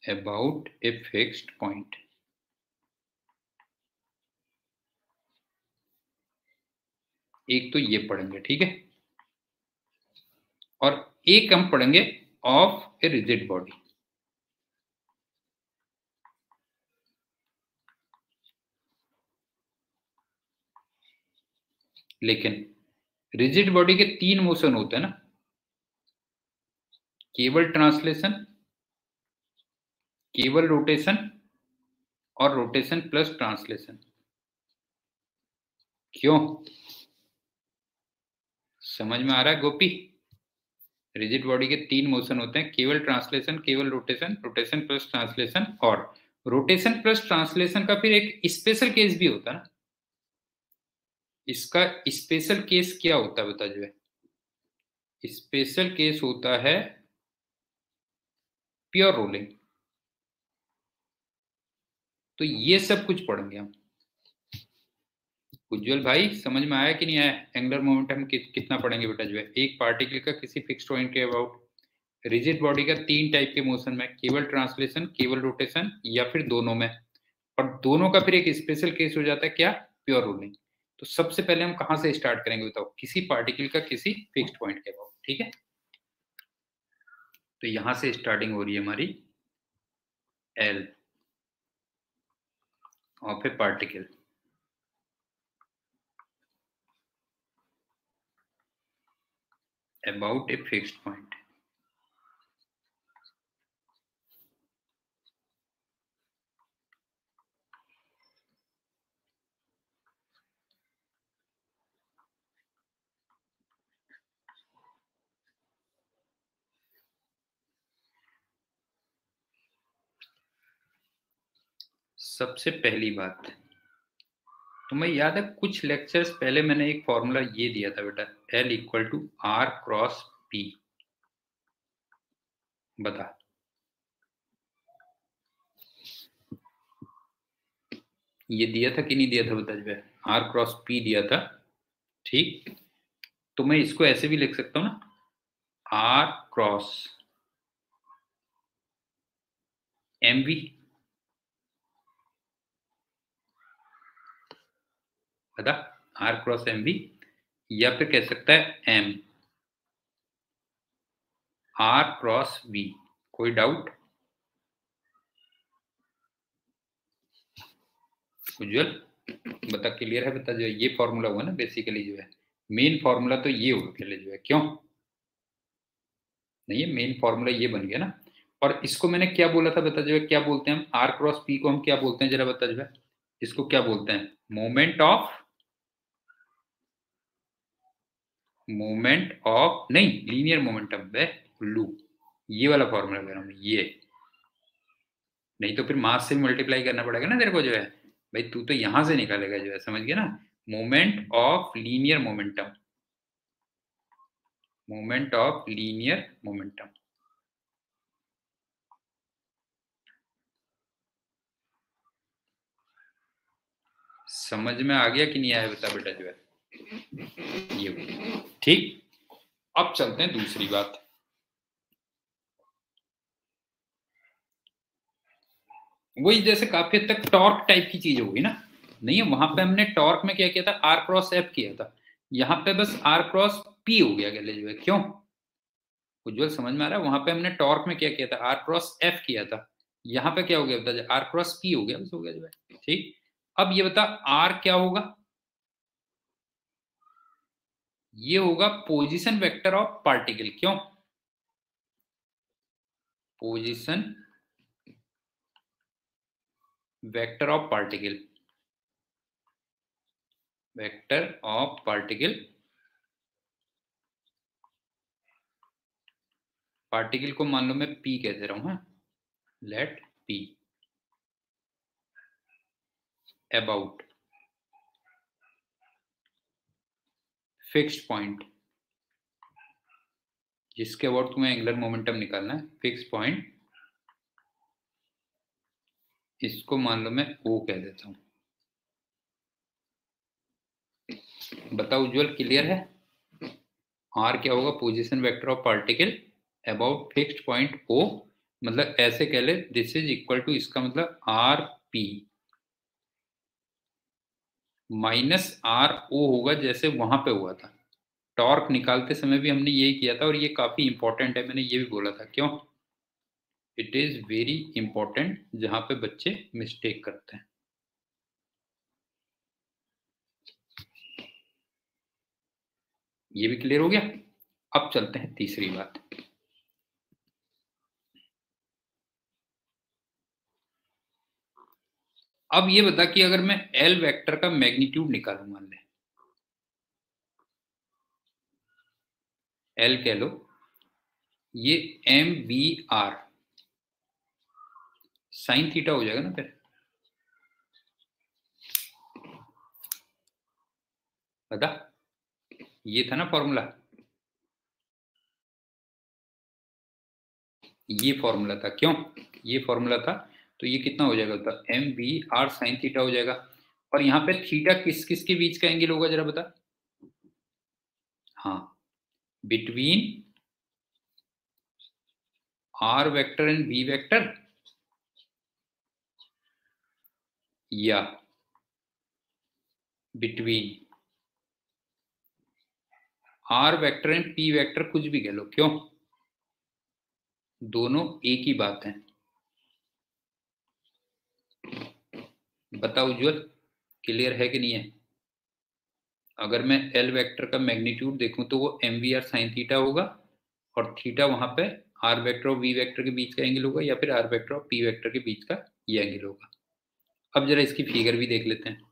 Speaker 1: about a fixed point, एक तो ये पढ़ेंगे, ठीक है। और एक हम पढ़ेंगे ऑफ ए रिजिड बॉडी। लेकिन रिजिड बॉडी के 3 मोशन होते हैं ना, केवल ट्रांसलेशन, केवल रोटेशन और रोटेशन प्लस ट्रांसलेशन। क्यों, समझ में आ रहा है गोपी? रिजिड बॉडी के 3 मोशन होते हैं, केवल ट्रांसलेशन, केवल रोटेशन, रोटेशन प्लस ट्रांसलेशन। और रोटेशन प्लस ट्रांसलेशन का फिर एक स्पेशल केस भी होता है ना। इसका स्पेशल केस क्या होता है बता जो है, स्पेशल केस होता है प्योर रोलिंग। तो ये सब कुछ पढ़ेंगे हम। उज्जवल भाई समझ में आया कि नहीं आया? एंगुलर मोमेंटम कितना पढ़ेंगे बेटा जो है, एक पार्टिकल का किसी फिक्स्ड पॉइंट के अबाउट, रिजिड बॉडी का 3 टाइप के मोशन में, केवल ट्रांसलेशन, केवल रोटेशन या फिर दोनों में। और दोनों का फिर एक स्पेशल केस हो जाता है क्या, प्योर रोलिंग। तो सबसे पहले हम कहां से स्टार्ट करेंगे बताओ, किसी पार्टिकल का किसी फिक्स्ड पॉइंट के अबाउट, ठीक है। तो यहां से स्टार्टिंग हो रही है हमारी L of A particle about a fixed point. सबसे पहली बात, तुम्हें याद है कुछ लेक्चर्स पहले मैंने एक फॉर्मूला ये दिया था बेटा, L equal to r cross p. बता, ये दिया था कि नहीं दिया था बता जो है, आर क्रॉस पी दिया था। ठीक, तो मैं इसको ऐसे भी लिख सकता हूँ ना, आर क्रॉस एम वी। बता, आर क्रॉस एम वी, या फिर कह सकता है एम आर क्रॉस वी। कोई डाउट? उज्जवल बता, क्लियर है? बता जो है, ये फॉर्मूला हुआ ना बेसिकली जो है, मेन फॉर्मूला तो ये होगा पहले जो है, क्यों नहीं है? मेन फॉर्मूला ये बन गया ना। और इसको मैंने क्या बोला था बता जो है, क्या बोलते हैं हम आर क्रॉस पी को, हम क्या बोलते हैं जरा बता जो है, इसको क्या बोलते हैं? मोमेंट ऑफ नहीं, लीनियर मोमेंटम बे लू। ये वाला फॉर्मूला कह रहा हूँ ये, नहीं तो फिर मास से मल्टीप्लाई करना पड़ेगा ना तेरे को जो है। भाई तू तो यहां से निकालेगा जो है, समझ गया ना? Moment of linear momentum, moment of linear momentum. समझ में आ गया कि नहीं आया बता बेटा जो है ये। ठीक, अब चलते हैं दूसरी बात। वही जैसे काफी हद तक टॉर्क टाइप की चीज होगी ना, नहीं है? वहां पे हमने टॉर्क में क्या किया था, आर क्रॉस एफ किया था। यहाँ पे बस आर क्रॉस पी हो गया गले जो है, क्यों? उज्जवल समझ में आ रहा है? वहां पे हमने टॉर्क में क्या किया था, आर क्रॉस एफ किया था। यहाँ पे क्या हो गया बता, आर क्रॉस पी हो गया, बस हो गया जो है। ठीक, अब ये बता आर क्या होगा? ये होगा पोजीशन वेक्टर ऑफ पार्टिकल, क्यों? Position vector of particle, vector of particle. Particle को मान लो मैं पी कह दे रहा हूं, let p about fixed point, जिसके अबाउट तुम्हें एंगुलर मोमेंटम निकालना है, फिक्स्ड पॉइंट। इसको मान लो मैं ओ कह देता हूं। बताओ उज्जवल, क्लियर है? आर क्या होगा? Position vector of particle about fixed point O. मतलब ऐसे कह ले, दिस इज इक्वल टू, इसका मतलब R P minus are o होगा, जैसे वहां पे हुआ था। टॉर्क निकालते समय भी हमने यही किया था, और ये काफी इंपॉर्टेंट है, मैंने ये भी बोला था, क्यों? इट इज वेरी इंपॉर्टेंट, जहां पे बच्चे मिस्टेक करते हैं। ये भी क्लियर हो गया? अब चलते हैं तीसरी बात। अब ये बता कि अगर मैं एल वेक्टर का मैग्नीट्यूड निकालूं, मान ले एल कह लो, ये m B are sine theta हो जाएगा ना फिर। बता, ये था ना फॉर्मूला, ये फॉर्मूला था, क्यों? ये फॉर्मूला था, तो ये कितना हो जाएगा बता, m B are sine theta हो जाएगा। और यहाँ पे थीटा किस किस के बीच का एंगल होगा जरा बता? हाँ, between R vector and B vector, या between R vector and P vector, कुछ भी कह लो, क्यों? दोनों एक ही बात है। बताओ उज्जवल, क्लियर है कि नहीं है? अगर मैं एल वेक्टर का मैग्नीट्यूड देखूं तो वो M we are sine theta होगा, और थीटा वहां पे आर वेक्टर और वी वेक्टर के बीच का एंगल होगा, या फिर आर वेक्टर और पी वेक्टर के बीच का ये एंगल होगा। अब जरा इसकी फिगर भी देख लेते हैं।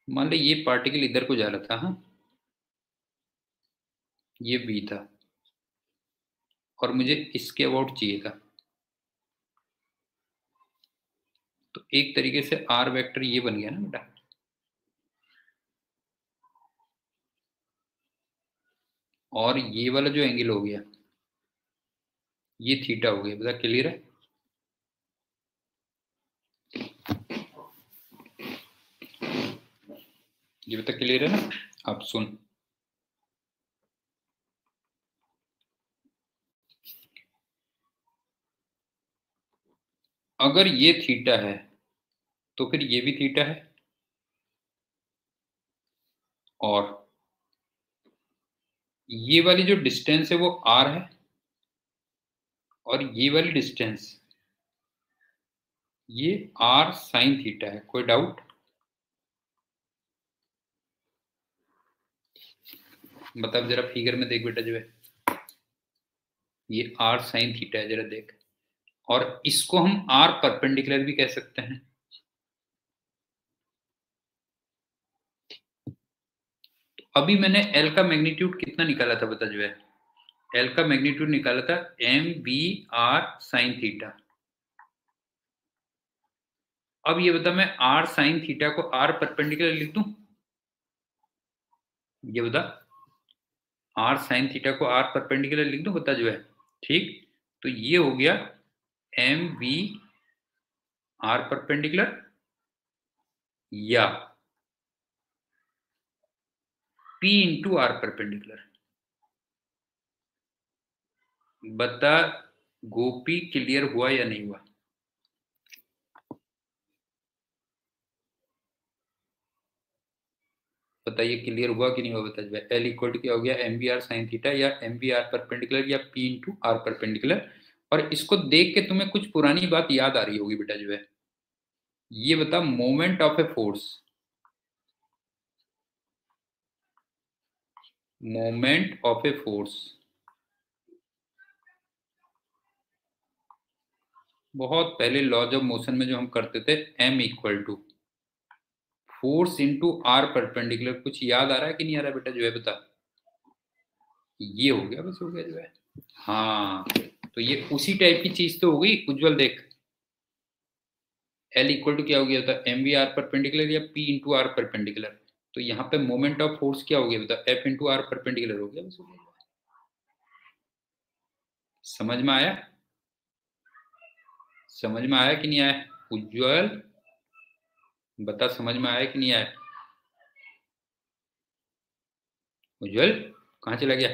Speaker 1: मान लो ये पार्टिकल इधर को जा रहा था, हाँ, ये बी था, और मुझे इसके अबाउट चाहिए था, तो एक तरीके से आर वेक्टर ये बन गया ना बेटा, और ये वाला जो एंगल हो गया ये थीटा हो गया। बेटा क्लियर है? ये बेटा क्लियर है ना? अब सुन, अगर ये थीटा है तो फिर ये भी थीटा है, और ये वाली जो डिस्टेंस है वो आर है, और ये वाली डिस्टेंस ये आर साइन थीटा है। कोई डाउट? मतलब जरा फिगर में देख बेटा, जो है ये आर साइन थीटा है, जरा देख। और इसको हम आर परपेंडिकुलर भी कह सकते हैं। तो अभी मैंने एल का मैग्नीट्यूड कितना निकाला था बता, जो है एल का मैग्नीट्यूड निकाला था m B are sine theta. अब ये बता, मैं आर साइन थीटा को आर परपेंडिकुलर लिख दूं? ये बता, आर साइन थीटा को आर परपेंडिकुलर लिख दूं बता, जो है ठीक। तो ये हो गया एम बी आर परपेंडिकुलर, या पी इंटू आर परपेंडिकुलर। बता गोपी, क्लियर हुआ या नहीं हुआ? बताइए क्लियर हुआ कि नहीं हुआ? बता, जो है एल इक्वल टू क्या हो गया, m B are sine theta या एम बी आर परपेंडिकुलर या पी इंटू आर परपेंडिकुलर। और इसको देख के तुम्हें कुछ पुरानी बात याद आ रही होगी बेटा, जो है ये बता, moment of a force, moment of a force बहुत पहले लॉज ऑफ मोशन में जो हम करते थे, M equal to force into are perpendicular. कुछ याद आ रहा है कि नहीं आ रहा है बेटा, जो है बता? ये हो गया, बस हो गया, जो है हाँ। तो ये उसी टाइप की चीज तो हो गई उज्जवल। देख एल इक्वल टू क्या हो गया था, एम वी आर परपेंडिकुलर या पी इंटू आर परपेंडिकुलर। तो यहाँ पे मोमेंट ऑफ फोर्स क्या हो गया बता, एफ इंटू आर परपेंडिकुलर हो गया, बस हो गया। समझ में आया? समझ में आया कि नहीं आया उज्जवल? बता समझ में आया कि नहीं आया? उज्जवल कहाँ चला गया?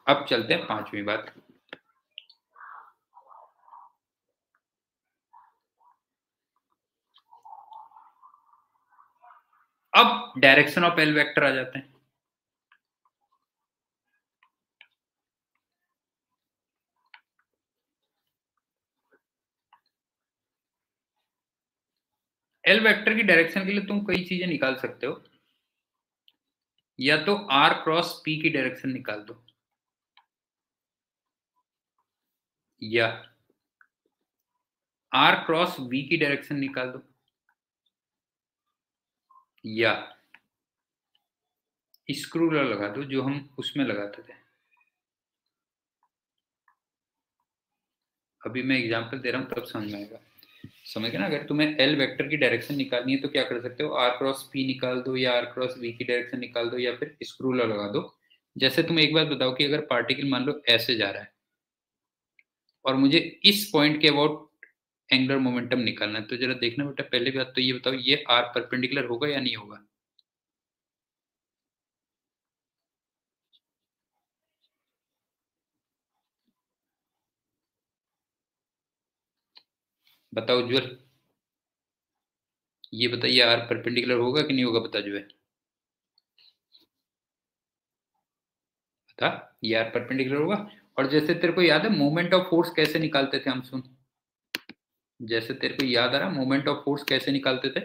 Speaker 1: अब चलते हैं पांचवी बात। अब डायरेक्शन ऑफ एल वेक्टर आ जाते हैं। एल वेक्टर की डायरेक्शन के लिए तुम कई चीजें निकाल सकते हो। या तो आर क्रॉस पी की डायरेक्शन निकाल दो, या आर क्रॉस वी की डायरेक्शन निकाल दो, या स्क्रू लगा दो जो हम उसमें लगाते थे। अभी मैं एग्जांपल दे रहा हूं तब समझ में आएगा। समझ गए ना? अगर तुम्हें एल वेक्टर की डायरेक्शन निकालनी है तो क्या कर सकते हो, आर क्रॉस पी निकाल दो, या आर क्रॉस वी की डायरेक्शन निकाल दो, या फिर स्क्रू लगा दो। जैसे तुम एक बात बताओ कि अगर पार्टिकल मान लो ऐसे जा रहा है और मुझे इस पॉइंट के अबाउट एंगुलर मोमेंटम निकालना है, तो जरा देखना बेटा, पहले बात तो ये बताओ, ये आर परपेंडिकुलर होगा या नहीं होगा? बताओ उज्जवल, ये बताइए आर परपेंडिकुलर होगा कि नहीं होगा? बता जो है, बता। ये आर परपेंडिकुलर होगा। और जैसे तेरे को याद है मोमेंट ऑफ फोर्स कैसे निकालते थे हम, सुन। जैसे तेरे को याद आ रहा मोमेंट ऑफ फोर्स कैसे निकालते थे?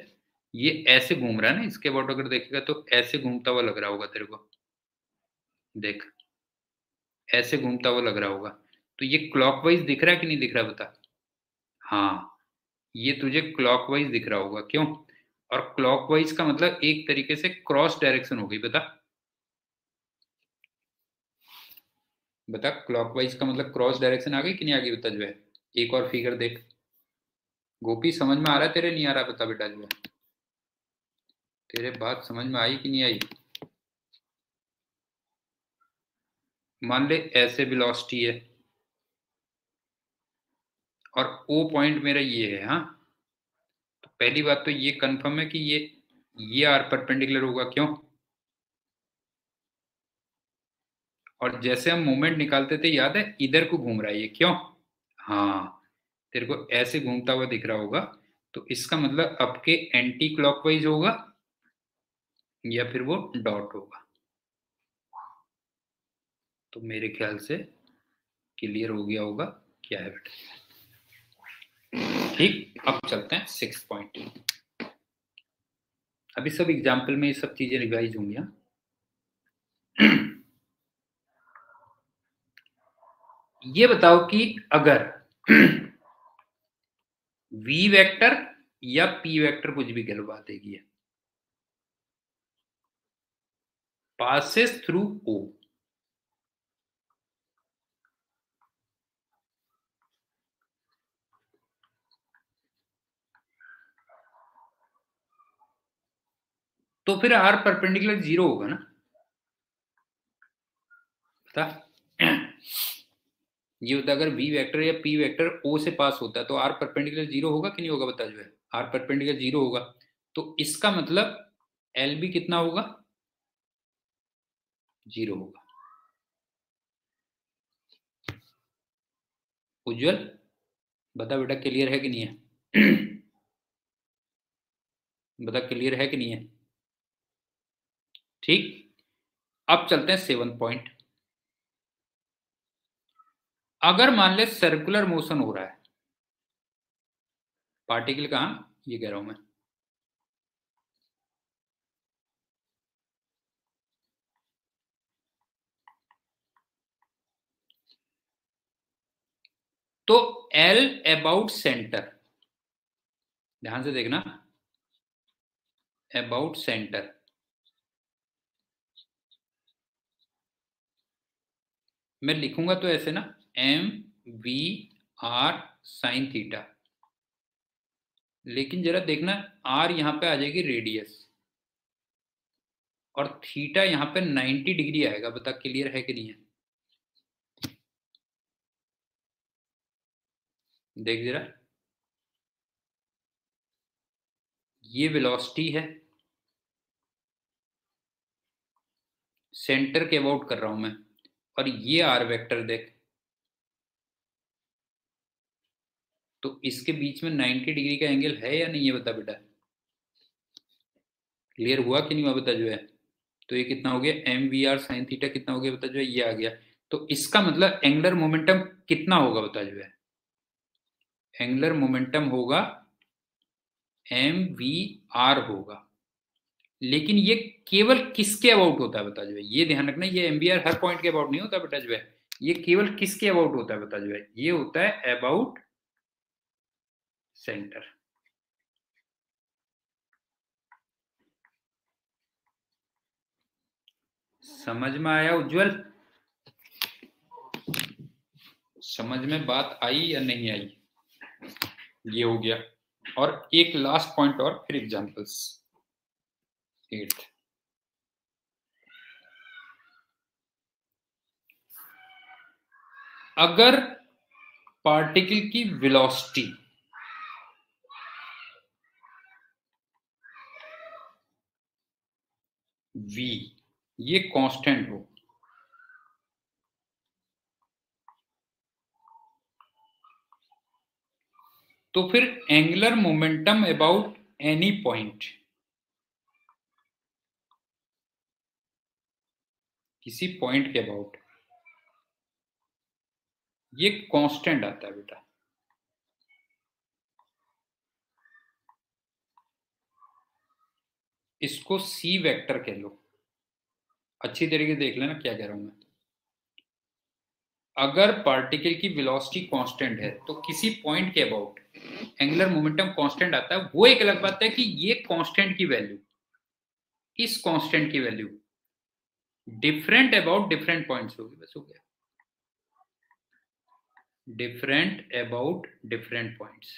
Speaker 1: ये ऐसे घूम रहा है ना, इसके अबाउट अगर देखेगा तो ऐसे घूमता हुआ लग रहा होगा तेरे को। देख ऐसे घूमता हुआ लग रहा होगा। तो ये क्लॉकवाइज दिख रहा है कि नहीं दिख रहा, बता। हाँ, ये तुझे क्लॉकवाइज दिख रहा होगा, क्यों? और क्लॉकवाइज का मतलब एक तरीके से क्रॉस डायरेक्शन हो गई, बता। बता क्लॉकवाइज का मतलब क्रॉस डायरेक्शन आ गई कि नहीं आ गई बता जो है। एक और फिगर देख गोपी, समझ में आ रहा है तेरे, नहीं आ रहा बता बेटा जो है, तेरे बात समझ में आई कि नहीं आई। मान ले ऐसे वेलोसिटी है और ओ पॉइंट मेरा ये है, हाँ। तो पहली बात तो ये कंफर्म है कि ये आर परपेंडिकुलर होगा, क्यों। और जैसे हम मोमेंट निकालते थे याद है, इधर को घूम रहा है ये, क्यों। हाँ, तेरे को ऐसे घूमता हुआ दिख रहा होगा, तो इसका मतलब अब के एंटी क्लॉकवाइज होगा या फिर वो डॉट होगा। तो मेरे ख्याल से क्लियर हो गया होगा क्या है बेटा। ठीक, अब चलते हैं 6 पॉइंट। अभी सब एग्जाम्पल में ये सब चीजें रिवाइज होंगी, हाँ? ये बताओ कि अगर v वेक्टर या p वेक्टर कुछ भी कहलवा देगी, पासेस थ्रू o, तो फिर r परपेंडिकुलर 0 होगा ना, बता। ये होता है अगर v वेक्टर या p वेक्टर o से पास होता है तो r परपेंडिकुलर 0 होगा कि नहीं होगा बता जो है। r परपेंडिकुलर 0 होगा, तो इसका मतलब एल भी कितना होगा, 0 होगा। उज्जवल बता बेटा, क्लियर है कि नहीं है। बता क्लियर है कि नहीं है। ठीक, अब चलते हैं 7 पॉइंट। अगर मान ले सर्कुलर मोशन हो रहा है, पार्टिकल कहां, ये कह रहा हूं मैं। तो एल अबाउट सेंटर, ध्यान से देखना, अबाउट सेंटर, मैं लिखूंगा तो ऐसे ना, M we are sine theta, लेकिन जरा देखना आर यहां पे आ जाएगी रेडियस और थीटा यहां पे 90 डिग्री आएगा। बता क्लियर है कि नहीं है। देख जरा, ये वेलोसिटी है, सेंटर के अबाउट कर रहा हूं मैं, और ये आर वेक्टर देख, तो इसके बीच में 90 डिग्री का एंगल है या नहीं है बता बेटा। क्लियर हुआ कि नहीं हुआ बता जो है। तो ये कितना हो गया, M we are sine theta कितना हो गया बता जो है, ये आ गया। तो इसका मतलब एंगुलर मोमेंटम कितना होगा बता जो है, एंगुलर मोमेंटम होगा एम वी आर होगा। लेकिन ये केवल किसके अबाउट होता है बता जो है, ये ध्यान रखना, ये एम वी आर हर पॉइंट के अबाउट नहीं होता बेटा जो है, ये केवल किसके अबाउट होता है बता जो है, ये होता है अबाउट सेंटर। समझ में आया उज्जवल, समझ में बात आई या नहीं आई। ये हो गया, और एक लास्ट पॉइंट और फिर एग्जांपल्स। 8, अगर पार्टिकल की वेलोसिटी v ये कांस्टेंट हो, तो फिर angular momentum about any point, किसी पॉइंट के अबाउट, ये कांस्टेंट आता है बेटा। इसको सी वेक्टर कह लो, अच्छी तरीके से देख लेना क्या कह रहा हूं मैं। अगर पार्टिकल की वेलोसिटी कांस्टेंट है तो किसी पॉइंट के अबाउट एंगुलर मोमेंटम कांस्टेंट आता है। वो एक अलग बात है कि ये कांस्टेंट की वैल्यू, इस कांस्टेंट की value different about different points होगी, बस हो गया। Different about different points.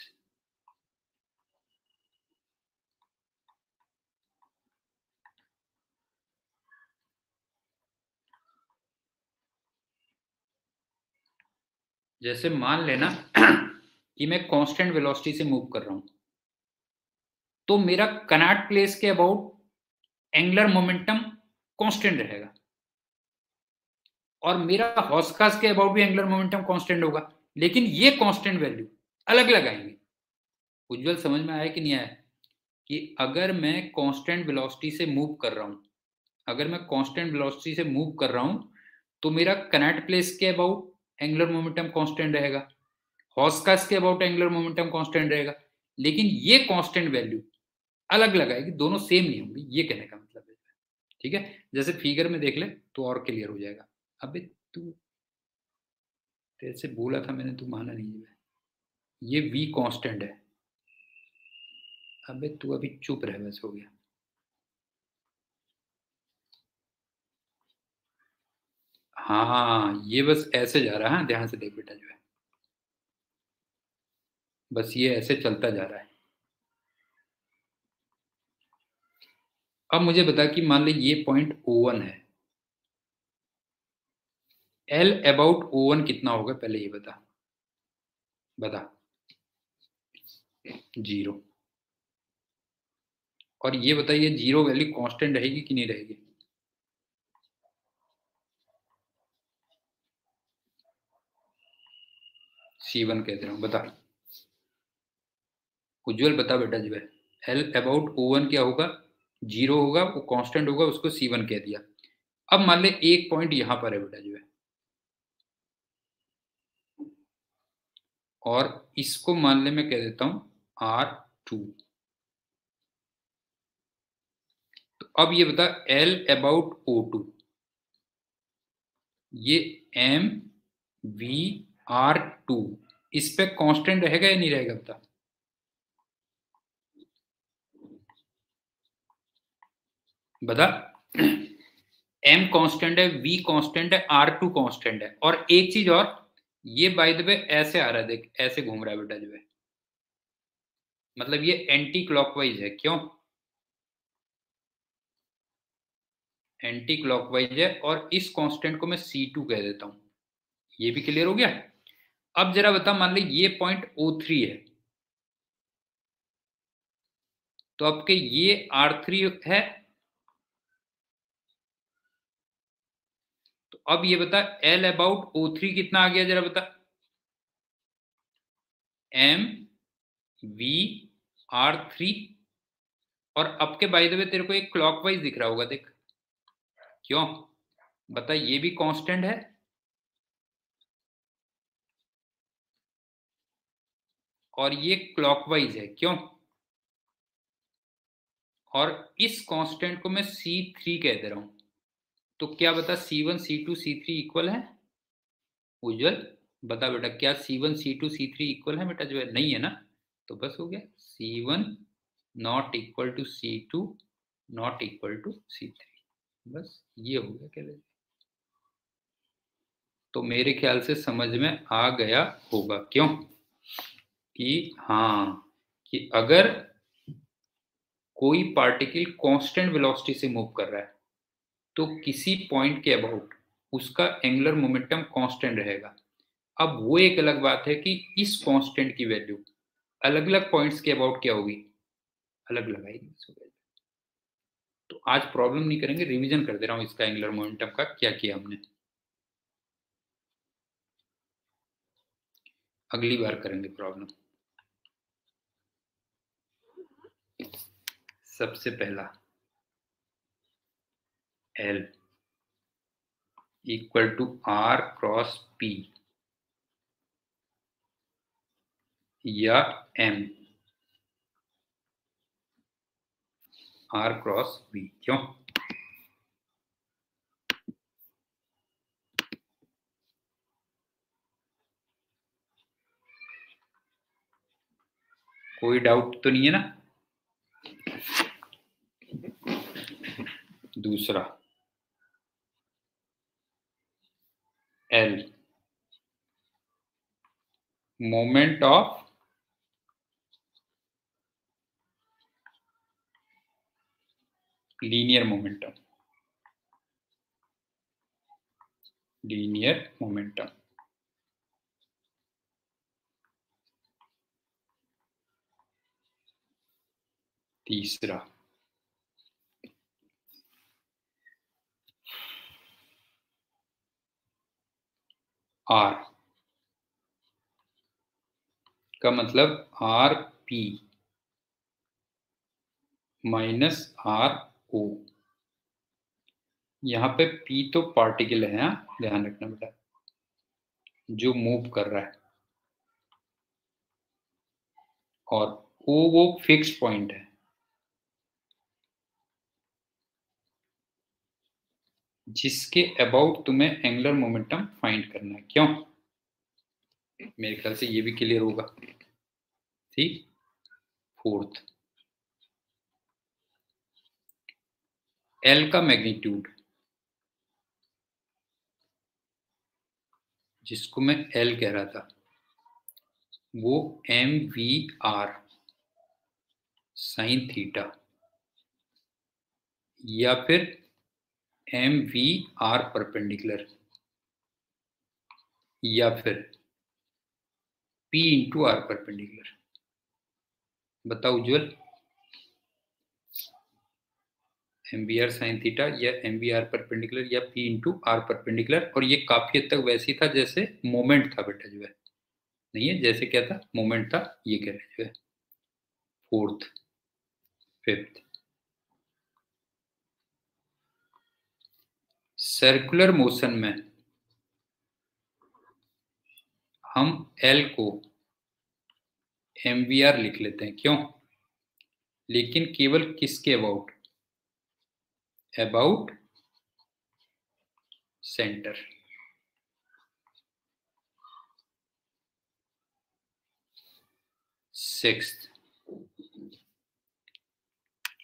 Speaker 1: जैसे मान लेना कि मैं कांस्टेंट वेलोसिटी से मूव कर रहा हूं, तो मेरा कनॉट प्लेस के अबाउट एंगुलर मोमेंटम कांस्टेंट रहेगा, और मेरा हॉस्कास के अबाउट भी एंगुलर मोमेंटम कांस्टेंट होगा, लेकिन ये कांस्टेंट वैल्यू अलग अलग आएंगे। उज्जवल समझ में आया कि नहीं आया? कि अगर मैं कांस्टेंट वेलोसिटी से मूव कर रहा हूं, अगर मैं कांस्टेंट वेलोसिटी से मूव कर रहा हूं, तो मेरा कनॉट प्लेस के अबाउट एंगुलर मोमेंटम कांस्टेंट रहेगा, हॉस्कास के अबाउट एंगुलर मोमेंटम कांस्टेंट रहेगा, लेकिन ये कांस्टेंट वैल्यू अलग अलग आएगी, दोनों सेम नहीं होंगी, ये कहने का मतलब है। ठीक है, जैसे फिगर में देख ले तो और क्लियर हो जाएगा। अबे तू, तेरे से बोला था मैंने, तू माना नहीं है। ये v कांस्टेंट है। अबे तू अभी चुप रह, बस हो गया। हाँ, ये बस ऐसे जा रहा है, ध्यान से देख बेटा जो है, बस ये ऐसे चलता जा रहा है। अब मुझे बता कि मान ले ये पॉइंट O1 है, L अबाउट O1 कितना होगा, पहले ये बता, बता। 0। और ये बताइए, जीरो वैल्यू कांस्टेंट रहेगी कि नहीं रहेगी? C1 कह दे रहा हूं, बता। उज्जवल बता बेटा जो है, L अबाउट O1 क्या होगा? 0 होगा, वो कांस्टेंट होगा, उसको C1 कह दिया। अब मान ले एक पॉइंट यहां पर है बेटा जो है, और इसको मान ले मैं कह देता हूं R2। तो अब ये बता, L अबाउट O2, ये MVR2, इस पे कांस्टेंट रहेगा या नहीं रहेगा बता? बता। M कांस्टेंट है, V कांस्टेंट है, R2 कांस्टेंट है, और एक चीज और, ये बाय द वे ऐसे आ रहा है, देख ऐसे घूम रहा है बेटा जो है, मतलब ये एंटी क्लॉकवाइज है। क्यों एंटी क्लॉकवाइज है? और इस कांस्टेंट को मैं C2 कह देता हूं। ये भी क्लियर हो गया। अब जरा बता, मान ली ये पॉइंट O3 है, तो आपके ये R3 है, तो अब ये बता L अबाउट O3 कितना आ गया, जरा बता। MVR3। और अब के बाय द वे तेरे को एक क्लॉकवाइज दिख रहा होगा, देख। क्यों बता, ये भी कांस्टेंट है, और ये क्लॉकवाइज है। क्यों? और इस कांस्टेंट को मैं C3 कह दे रहा हूं, तो क्या बता, C1 C2 C3 इक्वल है? उज्जवल बता बेटा, क्या C1 C2 C3 इक्वल है बेटा जो है? नहीं है ना, तो बस हो गया, C1 not equal to C2 not equal to C3, बस ये हो गया। क्या तो मेरे ख्याल से समझ में आ गया होगा। क्यों कि हाँ, कि अगर कोई पार्टिकल कांस्टेंट वेलोसिटी से मूव कर रहा है, तो किसी पॉइंट के अबाउट उसका एंगुलर मोमेंटम कांस्टेंट रहेगा। अब वो एक अलग बात है कि इस कांस्टेंट की वैल्यू अलग अलग पॉइंट्स के अबाउट क्या होगी, अलग अलग आएगी। तो आज प्रॉब्लम नहीं करेंगे, रिवीजन कर दे रहा हूं इसका एंगुलर मोमेंटम का क्या किया हमने, अगली बार करेंगे प्रॉब्लम। सबसे पहला, L equal to R cross P या M R क्रॉस B। क्यों? कोई डाउट तो नहीं है ना? दूसरा, L moment of linear momentum, linear momentum. तीसरा आर का मतलब R P minus are O. यहाँ पे पी तो पार्टिकल है, ध्यान रखना बेटा, जो मूव कर रहा है, और ओ वो फिक्स पॉइंट है जिसके अबाउट तुम्हें एंगुलर मोमेंटम फाइंड करना है। क्यों? मेरे ख्याल से ये भी क्लियर होगा। ठीक। फोर्थ, एल का मैग्नीट्यूड, जिसको मैं एल कह रहा था, वो M we are sine theta, या फिर एम वी आर परपेंडिकुलर, या फिर पी इंटू आर परपेंडिकुलर। बताओ Ujjwal, M B are sine theta या एम बी आर परपेंडिकुलर या पी इंटू आर परपेंडिकुलर। और ये काफी हद तक वैसे ही था जैसे मोमेंट था बेटा, जो है नहीं है, जैसे क्या था, मोमेंट था, ये कह रहे जो है। फोर्थ, फिफ्थ, सर्कुलर मोशन में हम एल को एम वी आर लिख लेते हैं। क्यों? लेकिन केवल किसके अबाउट? About centre. सिक्स्थ,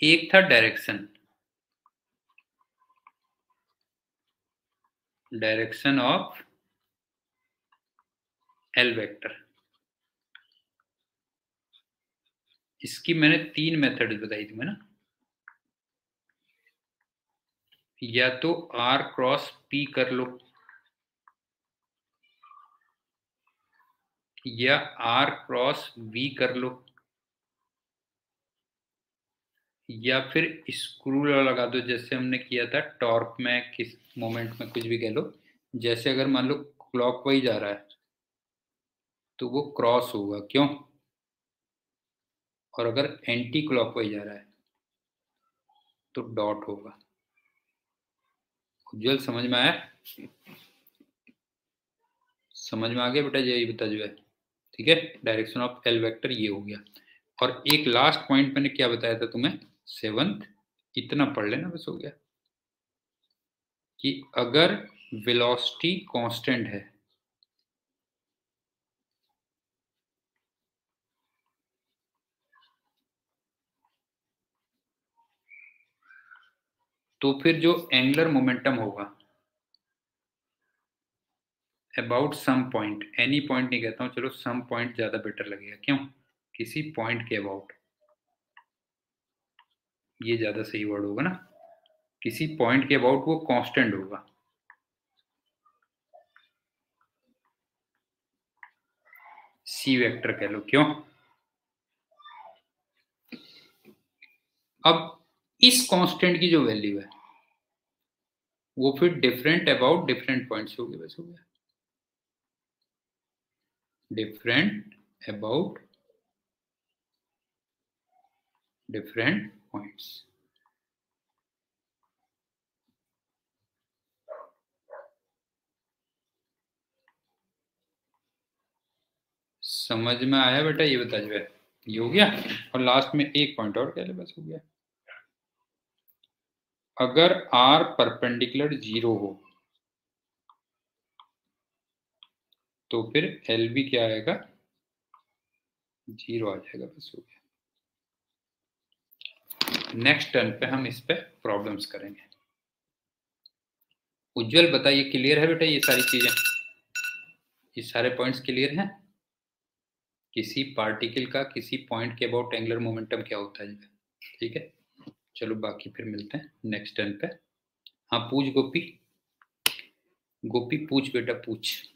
Speaker 1: एक था direction, direction of L vector. इसकी मैंने 3 मेथड बताई तुम्हें ना, या तो आर क्रॉस पी कर लो, या आर क्रॉस वी कर लो, या फिर स्क्रू लॉ लगा दो, जैसे हमने किया था टॉर्क में, किस मोमेंट में, कुछ भी कह लो। जैसे अगर मान लो क्लॉकवाइज आ रहा है तो वो क्रॉस होगा। क्यों? और अगर एंटी क्लॉकवाइज आ रहा है तो डॉट होगा। उज्जवल समझ में आया? समझ में आ गया बेटा? यही बता जो है। ठीक है, डायरेक्शन ऑफ एल वेक्टर ये हो गया। और एक लास्ट पॉइंट मैंने क्या बताया था तुम्हें, सेवंथ, इतना पढ़ लेना बस, हो गया, कि अगर वेलोसिटी कांस्टेंट है तो फिर जो एंगुलर मोमेंटम होगा about some point, any point नहीं कहता हूं, चलो सम पॉइंट ज्यादा बेटर लगेगा। क्यों? किसी पॉइंट के अबाउट, ये ज्यादा सही वर्ड होगा ना। किसी पॉइंट के अबाउट वो कांस्टेंट होगा। सी वेक्टर कह लो। क्यों? अब इस कांस्टेंट की जो वैल्यू है वो फिर डिफरेंट अबाउट डिफरेंट पॉइंट्स होगी, बस हो गया। Different about different points. समझ में आया बेटा? ये बता जो है, ये हो गया। और लास्ट में एक पॉइंट और कह ले, बस हो गया। अगर आर परपेंडिकुलर 0 हो तो फिर एल भी क्या आएगा? 0 आ जाएगा, बस हो गया। नेक्स्ट टर्न पे हम इस पे प्रॉब्लम्स करेंगे। उज्जवल बताइए, क्लियर है बेटा ये सारी चीजें? ये सारे पॉइंट्स क्लियर हैं? किसी पार्टिकल का किसी पॉइंट के अबाउट एंगुलर मोमेंटम क्या होता है। ठीक है, चलो बाकी फिर मिलते हैं नेक्स्ट टर्न पे। हाँ पूछ गोपी, गोपी पूछ बेटा पूछ।